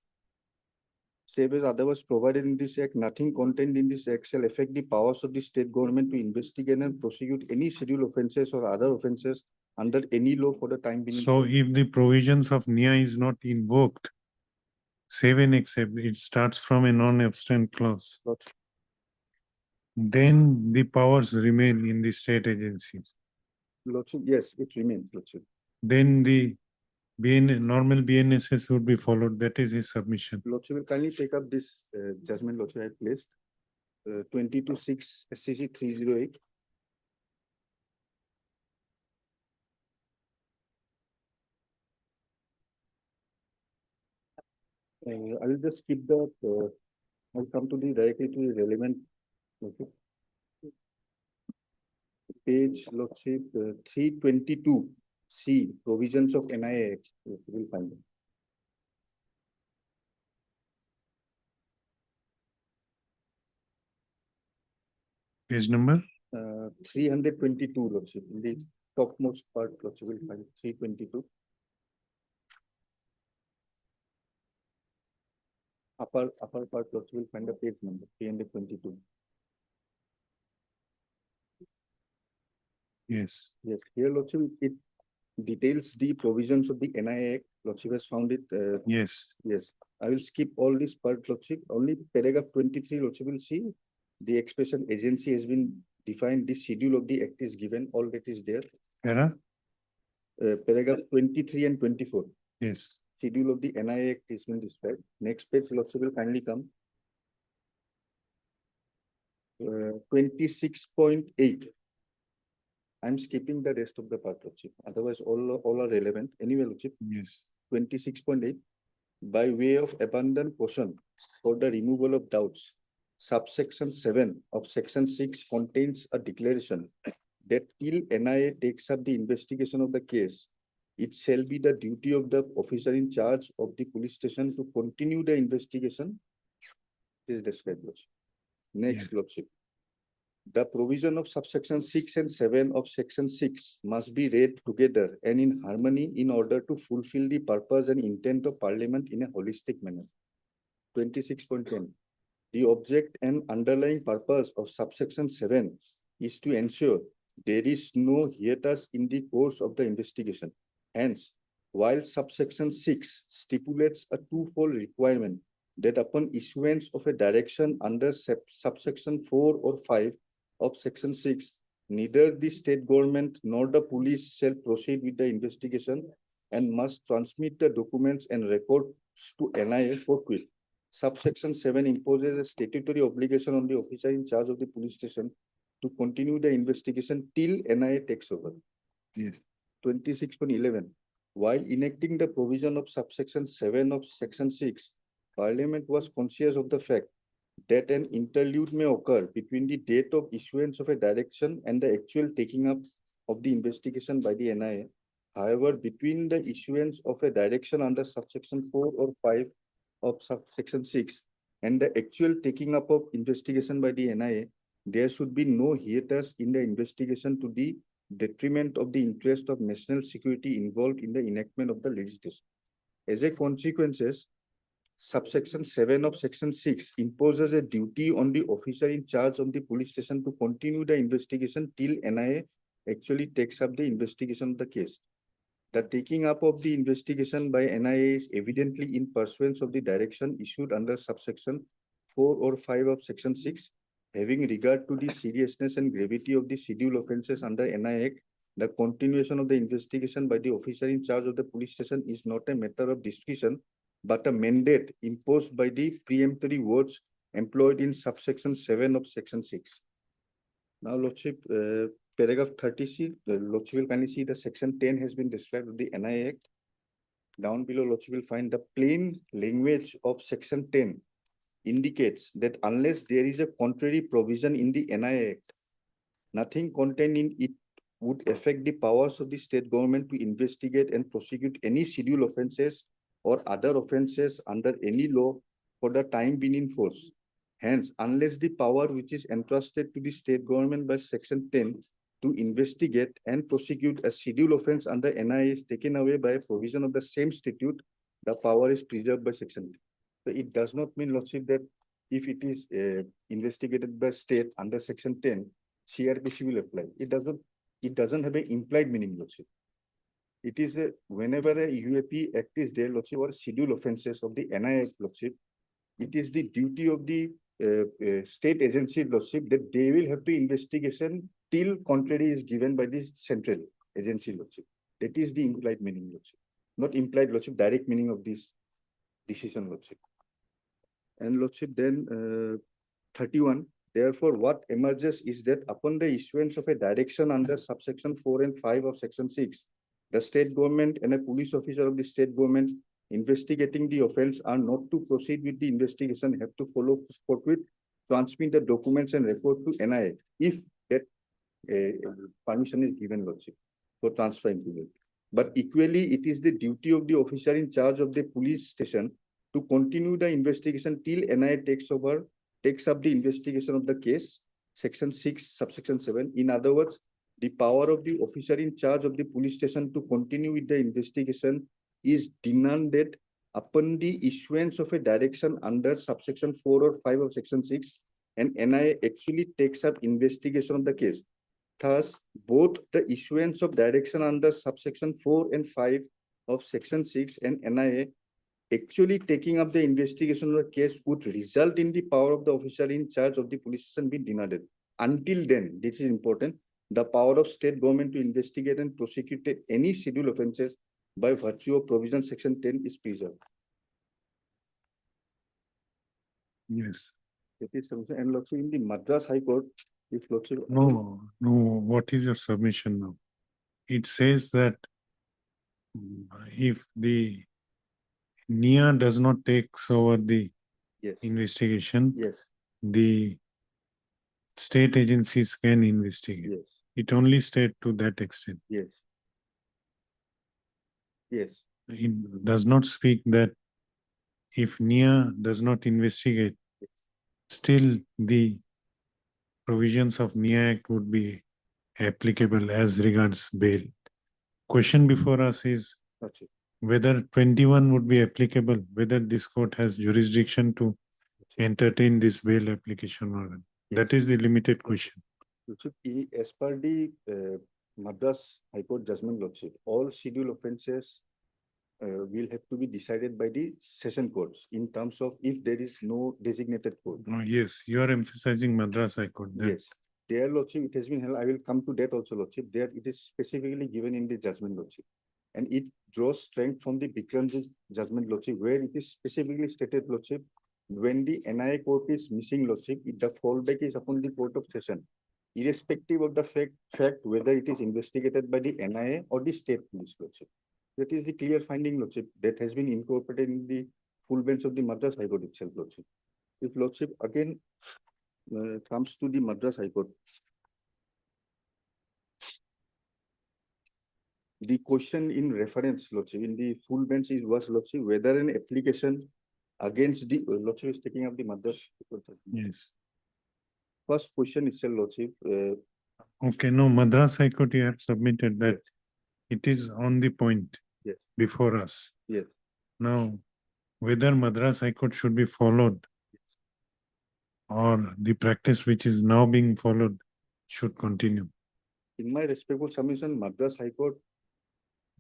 Save as otherwise provided in this act, nothing contained in this act shall affect the powers of the state government to investigate and prosecute any schedule offences or other offences under any law for the time being. So if the provisions of NIA is not invoked, save and except, it starts from a non-abstent clause. Lordship. Then the powers remain in the state agencies. Lordship, yes, it remains, Lordship. Then the normal BNSS would be followed. That is his submission. Lordship will kindly take up this judgment, Lordship, I have placed. 20-6 SCC 308. I will just skip the, I'll come to the directly to the relevant. Okay. Page, Lordship, 322 C, provisions of NIA Act. You will find it. Page number? 322, Lordship, in the topmost part, Lordship will find 322. Upper part, Lordship will find the page number 322. Yes, Yes, here Lordship, it details the provisions of the NIA Act. Lordship has found it, yes, yes. I will skip all this part, Lordship. Only paragraph 23, Lordship will see the expression agency has been defined. The schedule of the act is given, all that is there. Para? Paragraph 23 and 24. Yes, Schedule of the NIA Act is been described. Next page, Lordship will kindly come. 26.8. I'm skipping the rest of the part, Lordship. Otherwise, all are relevant. Anyway, Lordship, yes, 26.8. By way of abundant caution for the removal of doubts, subsection 7 of section 6 contains a declaration that till NIA takes up the investigation of the case, it shall be the duty of the officer in charge of the police station to continue the investigation. This is described, Lordship. Next, Lordship. The provision of subsection 6 and 7 of section 6 must be read together and in harmony in order to fulfill the purpose and intent of Parliament in a holistic manner. 26.10. The object and underlying purpose of subsection 7 is to ensure there is no hiatus in the course of the investigation. Hence, while subsection 6 stipulates a twofold requirement that upon issuance of a direction under subsection 4 or 5 of section 6, neither the state government nor the police shall proceed with the investigation and must transmit the documents and records to NIA forthwith. Subsection 7 imposes a statutory obligation on the officer in charge of the police station to continue the investigation till NIA takes over. yes, 26.11. While enacting the provision of subsection 7 of section 6, Parliament was conscious of the fact that an interlude may occur between the date of issuance of a direction and the actual taking up of the investigation by the NIA. However, between the issuance of a direction under subsection 4 or 5 of subsection 6 and the actual taking up of investigation by the NIA, there should be no hiatus in the investigation to the detriment of the interest of national security involved in the enactment of the legislation. As a consequence, subsection 7 of section 6 imposes a duty on the officer in charge of the police station to continue the investigation till NIA actually takes up the investigation of the case. The taking up of the investigation by NIA is evidently in pursuance of the direction issued under subsection 4 or 5 of section 6. Having regard to the seriousness and gravity of the scheduled offences under NIA Act, the continuation of the investigation by the officer in charge of the police station is not a matter of discretion, but a mandate imposed by the preemptory words employed in subsection 7 of section 6. Now, Lordship, paragraph 30C, Lordship will kindly see the section 10 has been described with the NIA Act. Down below, Lordship will find the plain language of section 10 indicates that unless there is a contrary provision in the NIA Act, nothing contained in it would affect the powers of the state government to investigate and prosecute any scheduled offences or other offences under any law for the time being in force. Hence, unless the power which is entrusted to the state government by section 10 to investigate and prosecute a scheduled offence under NIA is taken away by a provision of the same statute, the power is preserved by section 10. So it does not mean, Lordship, that if it is investigated by state under section 10, CRPC will apply. It doesn't have an implied meaning, Lordship. It is whenever a UAP Act is there, Lordship, or scheduled offences of the NIA Act, Lordship, it is the duty of the state agency, Lordship, that they will have to investigation till contrary is given by the central agency, Lordship. That is the implied meaning, Lordship. Not implied, Lordship, direct meaning of this decision, Lordship. And Lordship, then 31. Therefore, what emerges is that upon the issuance of a direction under subsection 4 and 5 of section 6, the state government and a police officer of the state government investigating the offence are not to proceed with the investigation, have to follow forthwith, transmit the documents and report to NIA if that permission is given, Lordship, for transfer into it. But equally, it is the duty of the officer in charge of the police station to continue the investigation till NIA takes up the investigation of the case, section 6, subsection 7. In other words, the power of the officer in charge of the police station to continue with the investigation is demanded upon the issuance of a direction under subsection 4 or 5 of section 6, and NIA actually takes up investigation of the case. Thus, both the issuance of direction under subsection 4 and 5 of section 6 and NIA actually taking up the investigation of the case would result in the power of the officer in charge of the police station being denied. Until then, this is important, the power of state government to investigate and prosecute any scheduled offences by virtue of provision section 10 is preserved. Yes. It is sufficient. And also in the Madras High Court, if Lordship. No, what is your submission now? It says that if the NIA does not take over the Yes, investigation, yes, the state agencies can investigate. yes, It only states to that extent. yes. Yes, It does not speak that if NIA does not investigate, still the provisions of NIA Act would be applicable as regards bail. Question before us is Lordship. whether 21 would be applicable, whether this court has jurisdiction to entertain this bail application or not. That is the limited question. Lordship, as per the Madras High Court judgment, Lordship, all scheduled offences will have to be decided by the session courts in terms of if there is no designated court. Oh, yes, you are emphasizing Madras High Court. That- Yes, there, Lordship, it has been held. I will come to that also, Lordship. There it is specifically given in the judgment, Lordship. And it draws strength from the Bikramji judgment, Lordship, where it is specifically stated, Lordship, when the NIA court is missing, Lordship, the fallback is upon the court of session, irrespective of the fact whether it is investigated by the NIA or the state police, Lordship. That is the clear finding, Lordship, that has been incorporated in the full bench of the Madras High Court itself, Lordship. If Lordship again comes to the Madras High Court, the question in reference, Lordship, in the full bench was, Lordship, whether an application against the, Lordship is taking up the Madras. Yes. First question itself, Lordship, Okay, no, Madras High Court you have submitted that yes, it is on the point yes, before us. yes. Now, whether Madras High Court should be followed or the practice which is now being followed should continue. In my respectful submission, Madras High Court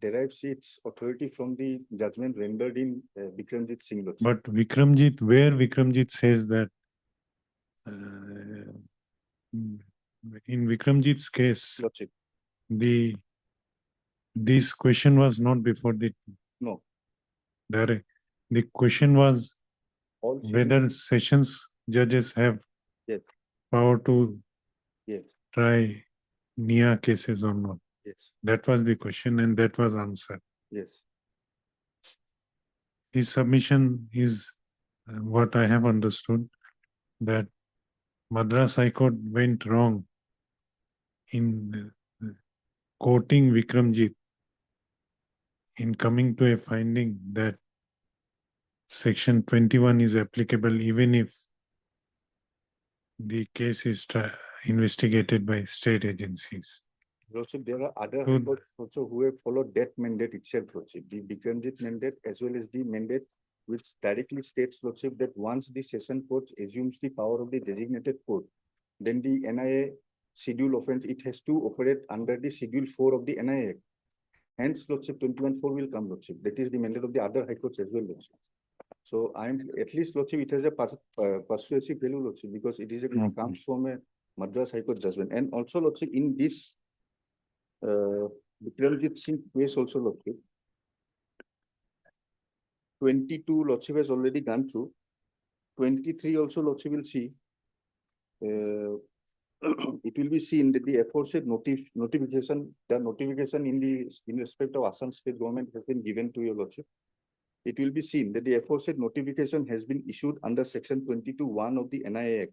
derives its authority from the judgment rendered in Bikramjit Singh, Lordship. But Vikramjit, where Vikramjit says that in Vikramjit's case, Lordship, this question was not before the no, the question was all. whether sessions judges have Yes. power to Yes, try NIA cases or not. yes, That was the question and that was answered. yes, His submission is what I have understood, that Madras High Court went wrong in quoting Vikramjit in coming to a finding that section 21 is applicable even if the case is investigated by state agencies. Lordship, there are other Good. high courts also who have followed that mandate itself, Lordship, the Bikramjit mandate as well as the mandate which directly states, Lordship, that once the session court assumes the power of the designated court, then the NIA schedule offense, it has to operate under the schedule 4 of the NIA Act. Hence, Lordship, 21(4) will come, Lordship. That is the mandate of the other high courts as well, Lordship. So I'm, at least, Lordship, it has a persuasive value, Lordship, because it is, it Okay. comes from a Madras High Court judgment. And also, Lordship, in this Bikramjit Singh case also, Lordship, 22, Lordship has already gone through. 23 also, Lordship will see. It will be seen that the aforesaid notification, the notification in respect of Assam state government has been given to your Lordship. It will be seen that the aforesaid notification has been issued under section 22(1) of the NIA Act.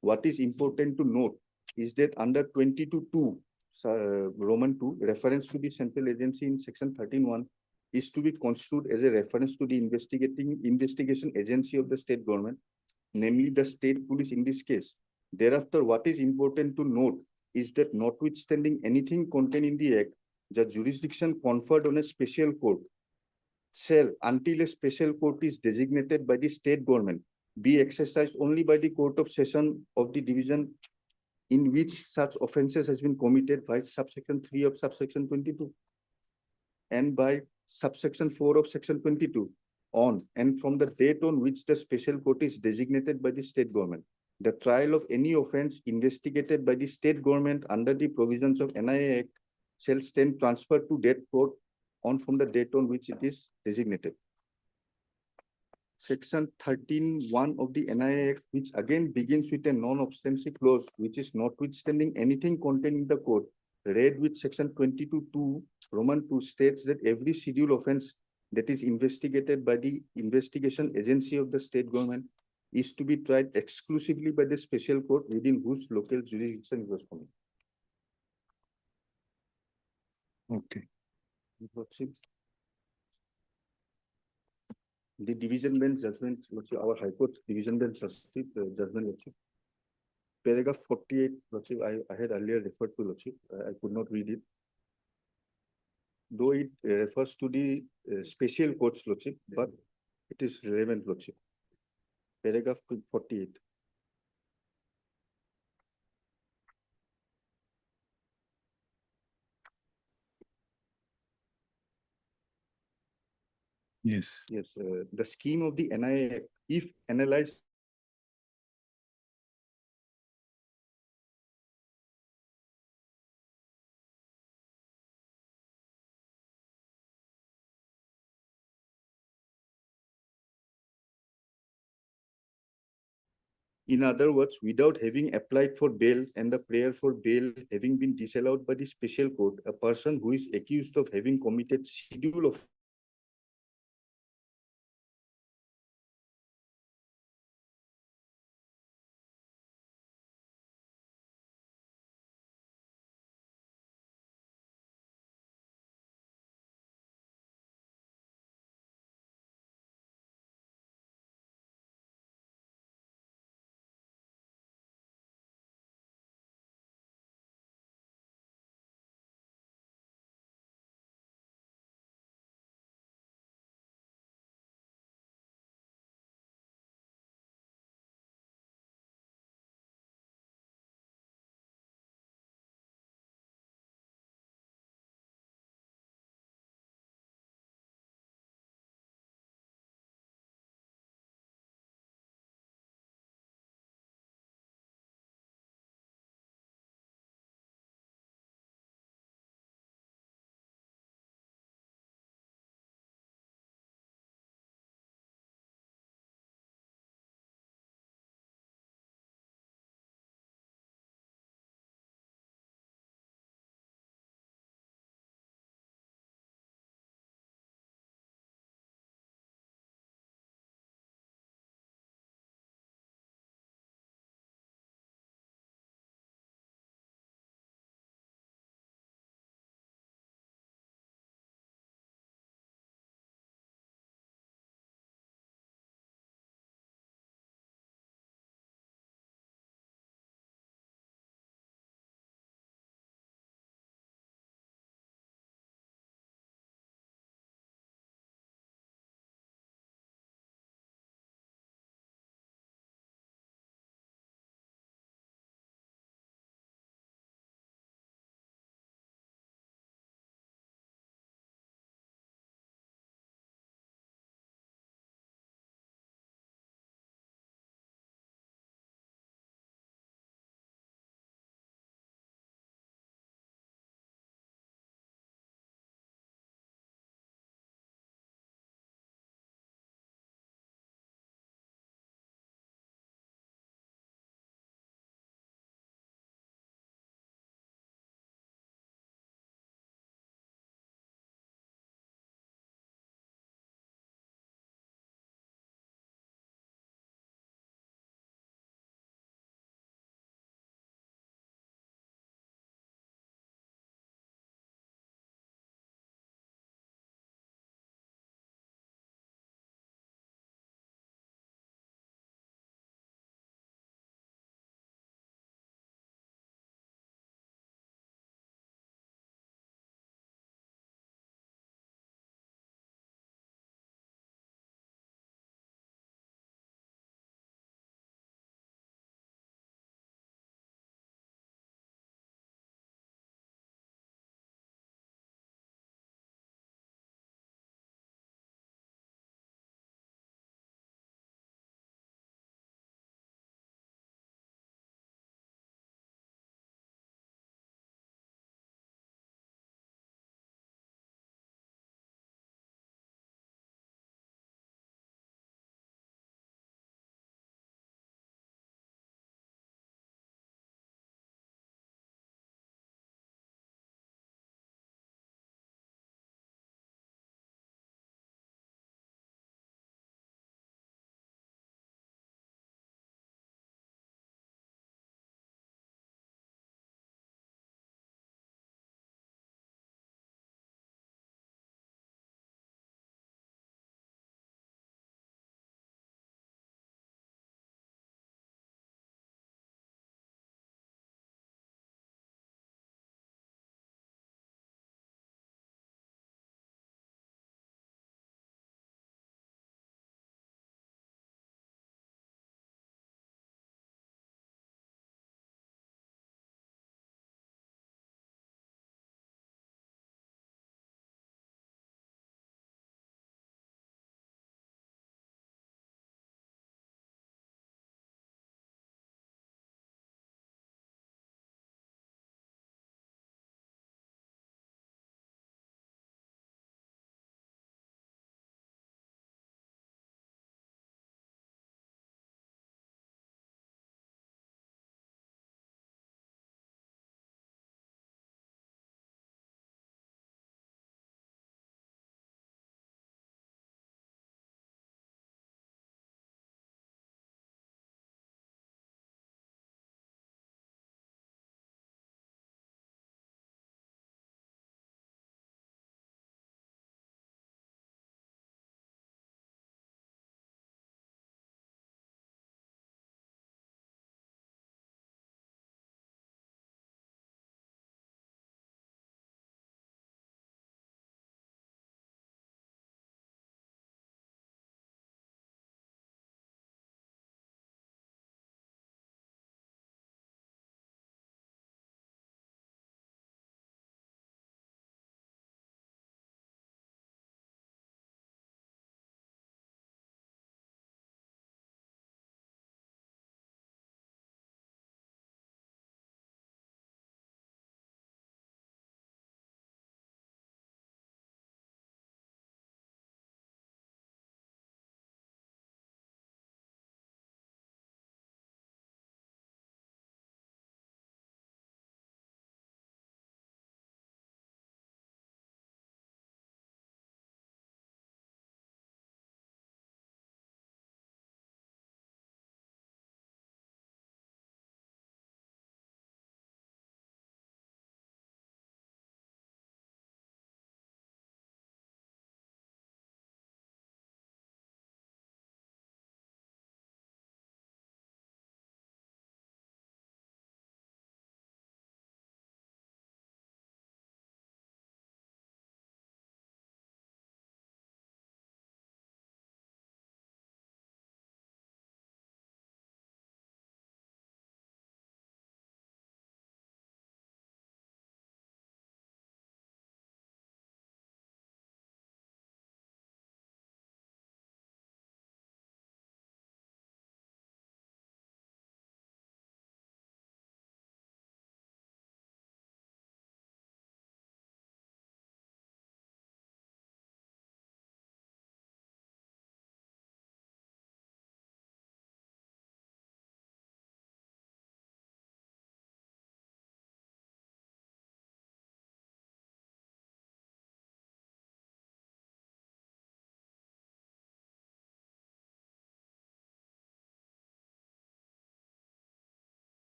What is important to note is that under 22(2), Roman 2, reference to the central agency in section 13(1) is to be construed as a reference to the investigation agency of the state government, namely the state police in this case. Thereafter, what is important to note is that notwithstanding anything contained in the Act, the jurisdiction conferred on a special court shall, until a special court is designated by the state government, be exercised only by the Court of Session of the Division in which such offences has been committed by subsection 3 of subsection 22 and by subsection 4 of section 22 on and from the date on which the special court is designated by the state government. The trial of any offence investigated by the state government under the provisions of NIA Act shall stand transferred to that court on from the date on which it is designated. Section 13(1) of the NIA Act, which again begins with a non-obstancy clause, which is notwithstanding anything contained in the code, read with section 22(2) Roman 2 states that every schedule offence that is investigated by the investigation agency of the state government is to be tried exclusively by the special court within whose local jurisdiction it was committed. Okay. Lordship. The division bench judgment, Lordship, our High Court division bench judgment, Lordship. Paragraph 48, Lordship, I had earlier referred to, Lordship, I could not read it. Though it refers to the special courts, Lordship, but it is relevant, Lordship. Paragraph 48. Yes. Yes, the scheme of the NIA Act, if analyzed in other words, without having applied for bail and the prayer for bail having been disallowed by the special court, a person who is accused of having committed schedule of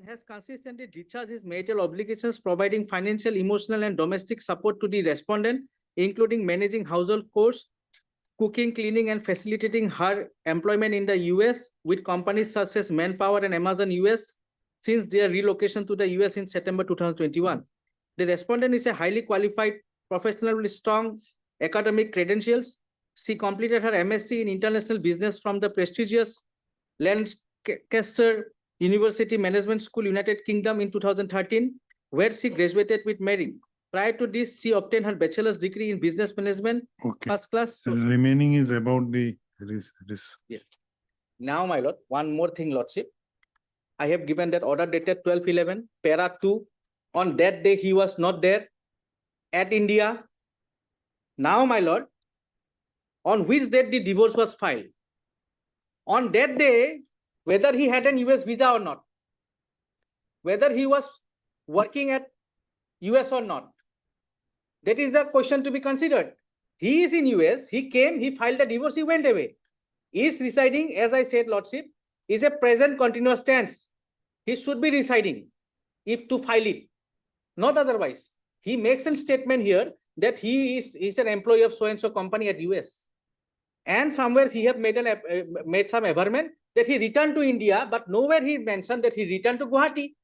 has consistently discharged his marital obligations, providing financial, emotional, and domestic support to the respondent, including managing household chores, cooking, cleaning, and facilitating her employment in the US with companies such as Manpower and Amazon US since their relocation to the US in September 2021. The respondent is a highly qualified professional with strong academic credentials. She completed her MSc in International Business from the prestigious Lancaster University Management School, United Kingdom in 2013, where she graduated with merit. Prior to this, she obtained her bachelor's degree in business management, Okay. first class. The remaining is about the Now, my lord, one more thing, lordship. I have given that order dated 12/11, para 2. On that day, he was not there at India. Now, my lord, on which date the divorce was filed? On that day, whether he had an US visa or not, whether he was working at US or not, that is the question to be considered. He is in US, he came, he filed the divorce, he went away. Is residing, as I said, lordship, is a present continuous tense. He should be residing if to file it, not otherwise. He makes a statement here that he is an employee of so-and-so company at US. And somewhere he have made some averment that he returned to India, but nowhere he mentioned that he returned to Guwahati.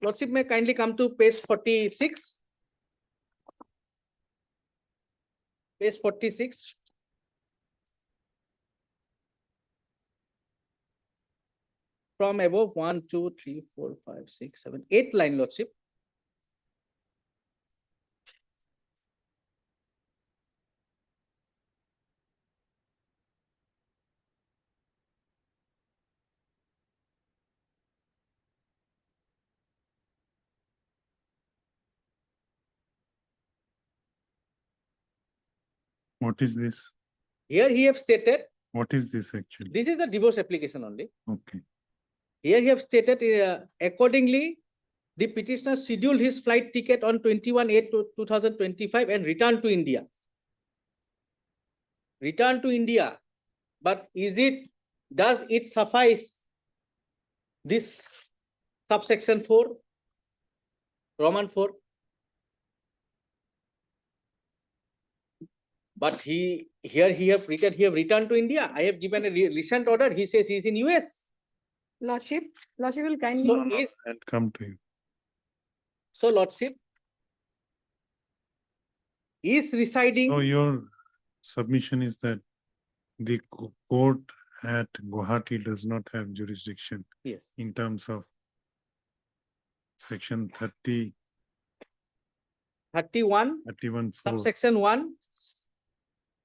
Lordship, may kindly come to page 46. Page 46. From above 1, 2, 3, 4, 5, 6, 7, 8 line, lordship. What is this? Here he have stated, What is this actually? this is the divorce application only. Okay. Here he have stated, accordingly, the petitioner scheduled his flight ticket on 21/8/2025 and returned to India. Return to India. But does it suffice this subsection 4, Roman 4? But he have returned to India. I have given a recent order. He says he is in US. Lordship will kindly. So I'll come to you. So lordship is residing. So your submission is that the court at Guwahati does not have jurisdiction Yes. in terms of section 30, 31, 31, 4. subsection 1,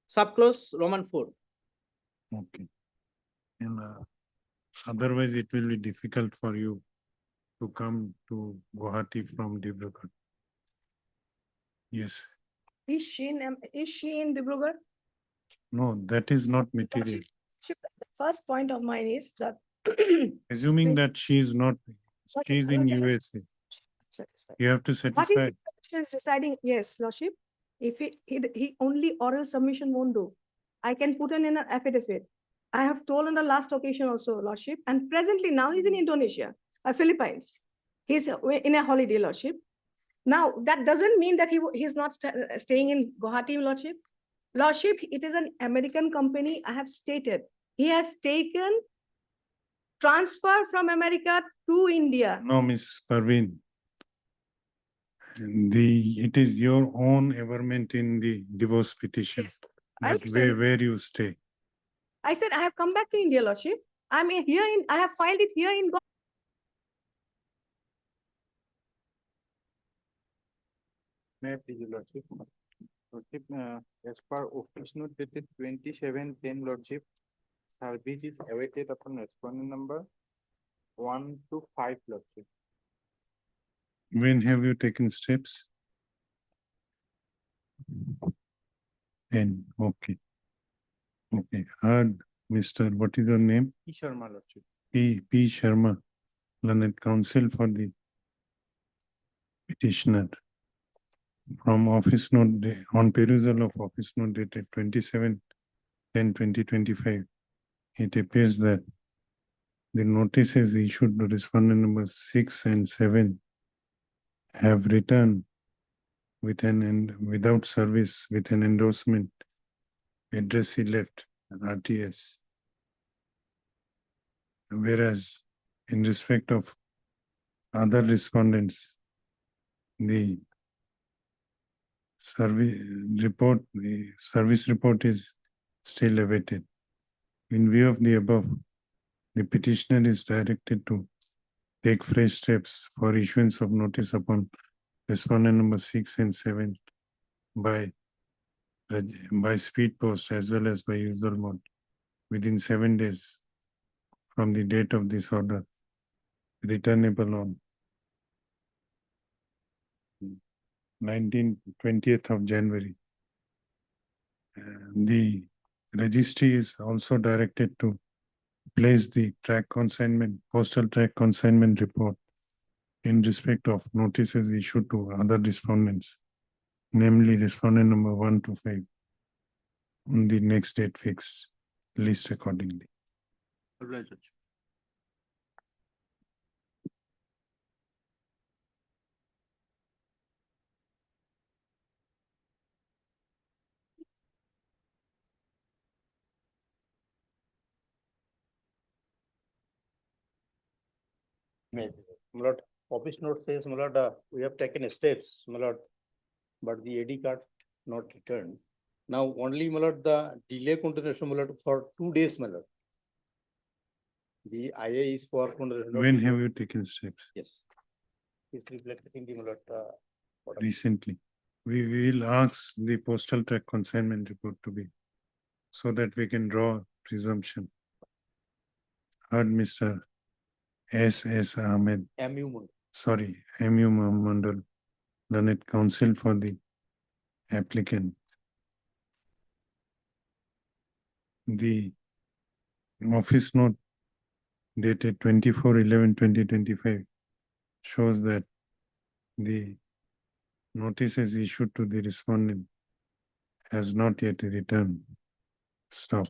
subclause Roman 4. Okay. And otherwise it will be difficult for you to come to Guwahati from Dibrugarh. Yes. Is she in Dibrugarh? No, that is not material. The first point of mine is that. Assuming that she is not, she is in USA. You have to What is satisfy. the is deciding? Yes, lordship. If he only oral submission won't do, I can put in an affidavit. I have told on the last occasion also, lordship, and presently now he's in Indonesia, Philippines. He's in a holiday, lordship. Now that doesn't mean that he's not staying in Guwahati, lordship. Lordship, it is an American company. I have stated he has taken transfer from America to India. No, Miss Parveen. It is your own averment in the divorce petition. Yes. That where you stay. I said I have come back to India, lordship. I have filed it here in. May I please, lordship? Lordship, as per office note dated 27/10, lordship, service is awaited upon respondent number 1 to 5, lordship. When have you taken steps? And okay. Okay, heard Mr. What is your name? E. Sharma, lordship. P. Sharma, learned counsel for the petitioner. From office note, on perusal of office note dated 27/10/2025, it appears that the notices issued to respondent number 6 and 7 have returned with without service with an endorsement addressee left RTS. Whereas in respect of other respondents, the service report is still awaited. In view of the above, the petitioner is directed to take fresh steps for issuance of notice upon respondent number 6 and 7 by speed post as well as by usual mode within 7 days from the date of this order, returnable on 20th of January. The registry is also directed to place the postal track consignment report in respect of notices issued to other respondents, namely respondent number 1 to 5, on the next date fixed, list accordingly. My lord, office note says, my lord, we have taken steps, my lord, but the AD card not returned. Now only, my lord, the delay continuation, my lord, for 2 days, my lord. The IA is for. When have you taken steps? Yes. It's reflected in the, my lord, order. Recently. We will ask the postal track consignment report to be, so that we can draw presumption. Heard Mr. S.S. Ahmed, MU. sorry, M.U. Mandal, learned counsel for the applicant. The office note dated 24/11/2025 shows that the notices issued to the respondent has not yet returned. Stop.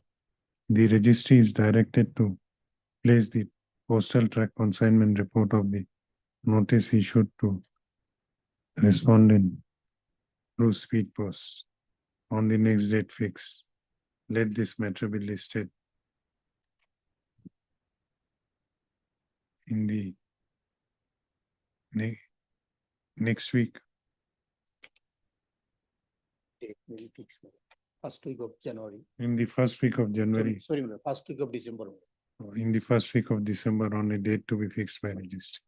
The registry is directed to place the postal track consignment report of the notice issued to respondent through speed post on the next date fixed. Let this matter be listed in the next week. Date may be fixed, my lord. First week of January. In the first week of January, Sorry, my lord, first week of December. or in the first week of December on a date to be fixed by registry.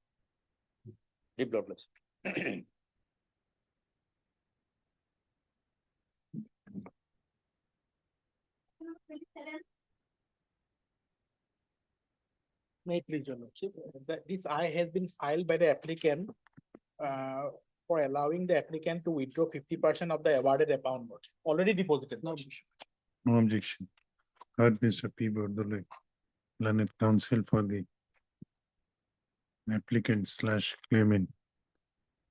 Deep Lord bless. May it please your lordship, that this I has been filed by the applicant for allowing the applicant to withdraw 50% of the awarded amount already deposited. No, No objection. Heard Mr. P. Bordole, learned counsel for the applicant slash claimant.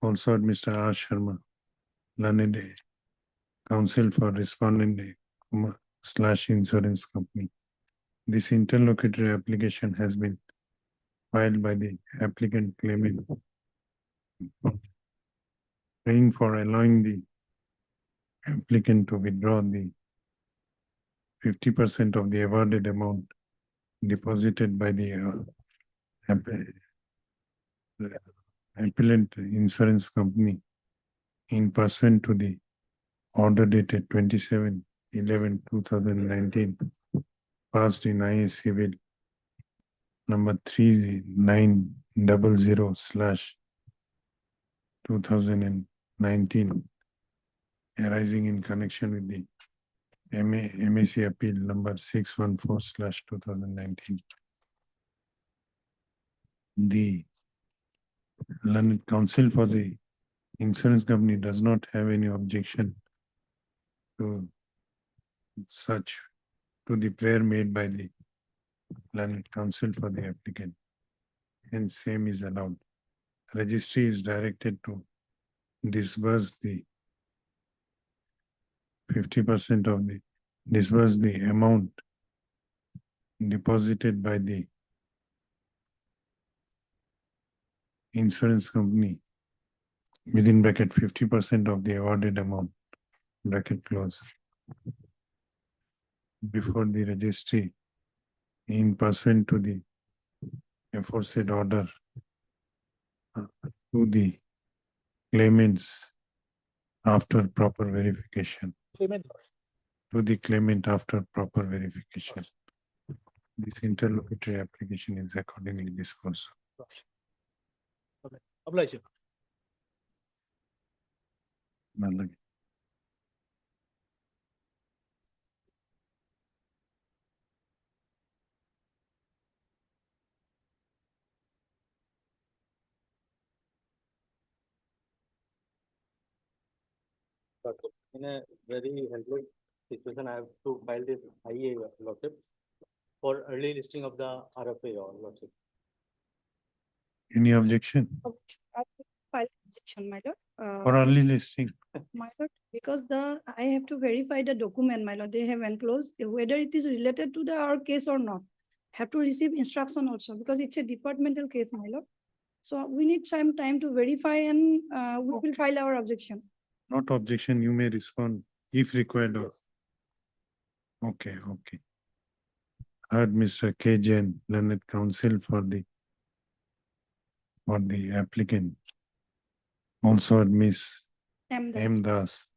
Also heard Mr. R. Sharma, learned counsel for respondent slash insurance company. This interlocutory application has been filed by the applicant claimant, praying for allowing the applicant to withdraw the 50% of the awarded amount deposited by the appellant insurance company in pursuant to the order dated 27/11/2019, passed in IA Civil number 3900/2019, arising in connection with the MAC Appeal number 614/2019. The learned counsel for the insurance company does not have any objection to the prayer made by the learned counsel for the applicant, and same is allowed. Registry is directed to disburse the 50% of the amount deposited by the insurance company within bracket 50% of the awarded amount, bracket close, before the registry in pursuant to the aforesaid order to the claimants after proper verification. To the claimant after proper verification. This interlocutory application is accordingly disposed of. Obligation. Nalagi. In a very helpless situation, I have to file this IA lordship for early listing of the RFA or lordship. Any objection I will file objection, my lord. for early listing? My lord, because I have to verify the document, my lord, they have enclosed, whether it is related to our case or not. Have to receive instruction also, because it's a departmental case, my lord. So we need some time to verify and we will file our objection. Not objection, you may respond if required. Okay, okay. Heard Mr. K. Jain, learned counsel for the applicant. Also heard Miss M. M. Das,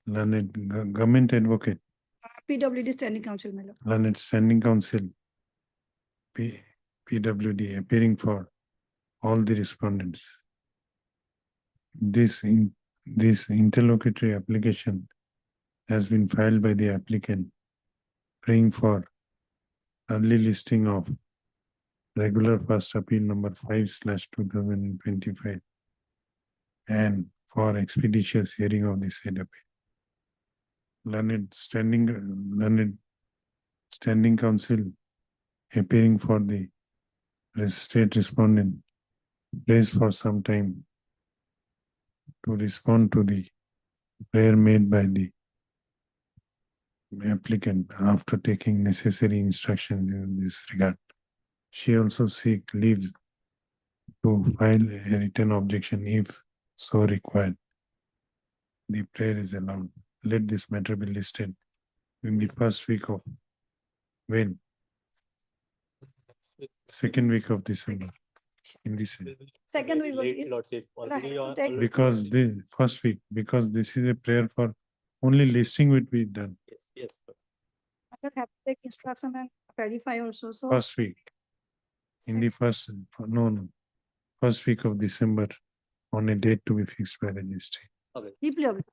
learned government advocate, PWD standing council, my lord. learned standing counsel, PWD appearing for all the respondents. This interlocutory application has been filed by the applicant praying for early listing of regular first appeal number 5/2025 and for expeditious hearing of the said appeal. Learned standing counsel appearing for the state respondent prays for some time to respond to the prayer made by the applicant after taking necessary instructions in this regard. She also seek leave to file a written objection if so required. The prayer is allowed. Let this matter be listed in the first week of when? Second week of December. In this. Second, we will. Late lordship, already on. take- Because the first week, because this is a prayer for only listing will be done Yes. I will have to take instruction and verify also, so. first week. In the first, no, first week of December on a date to be fixed by registry. Deeply obliged.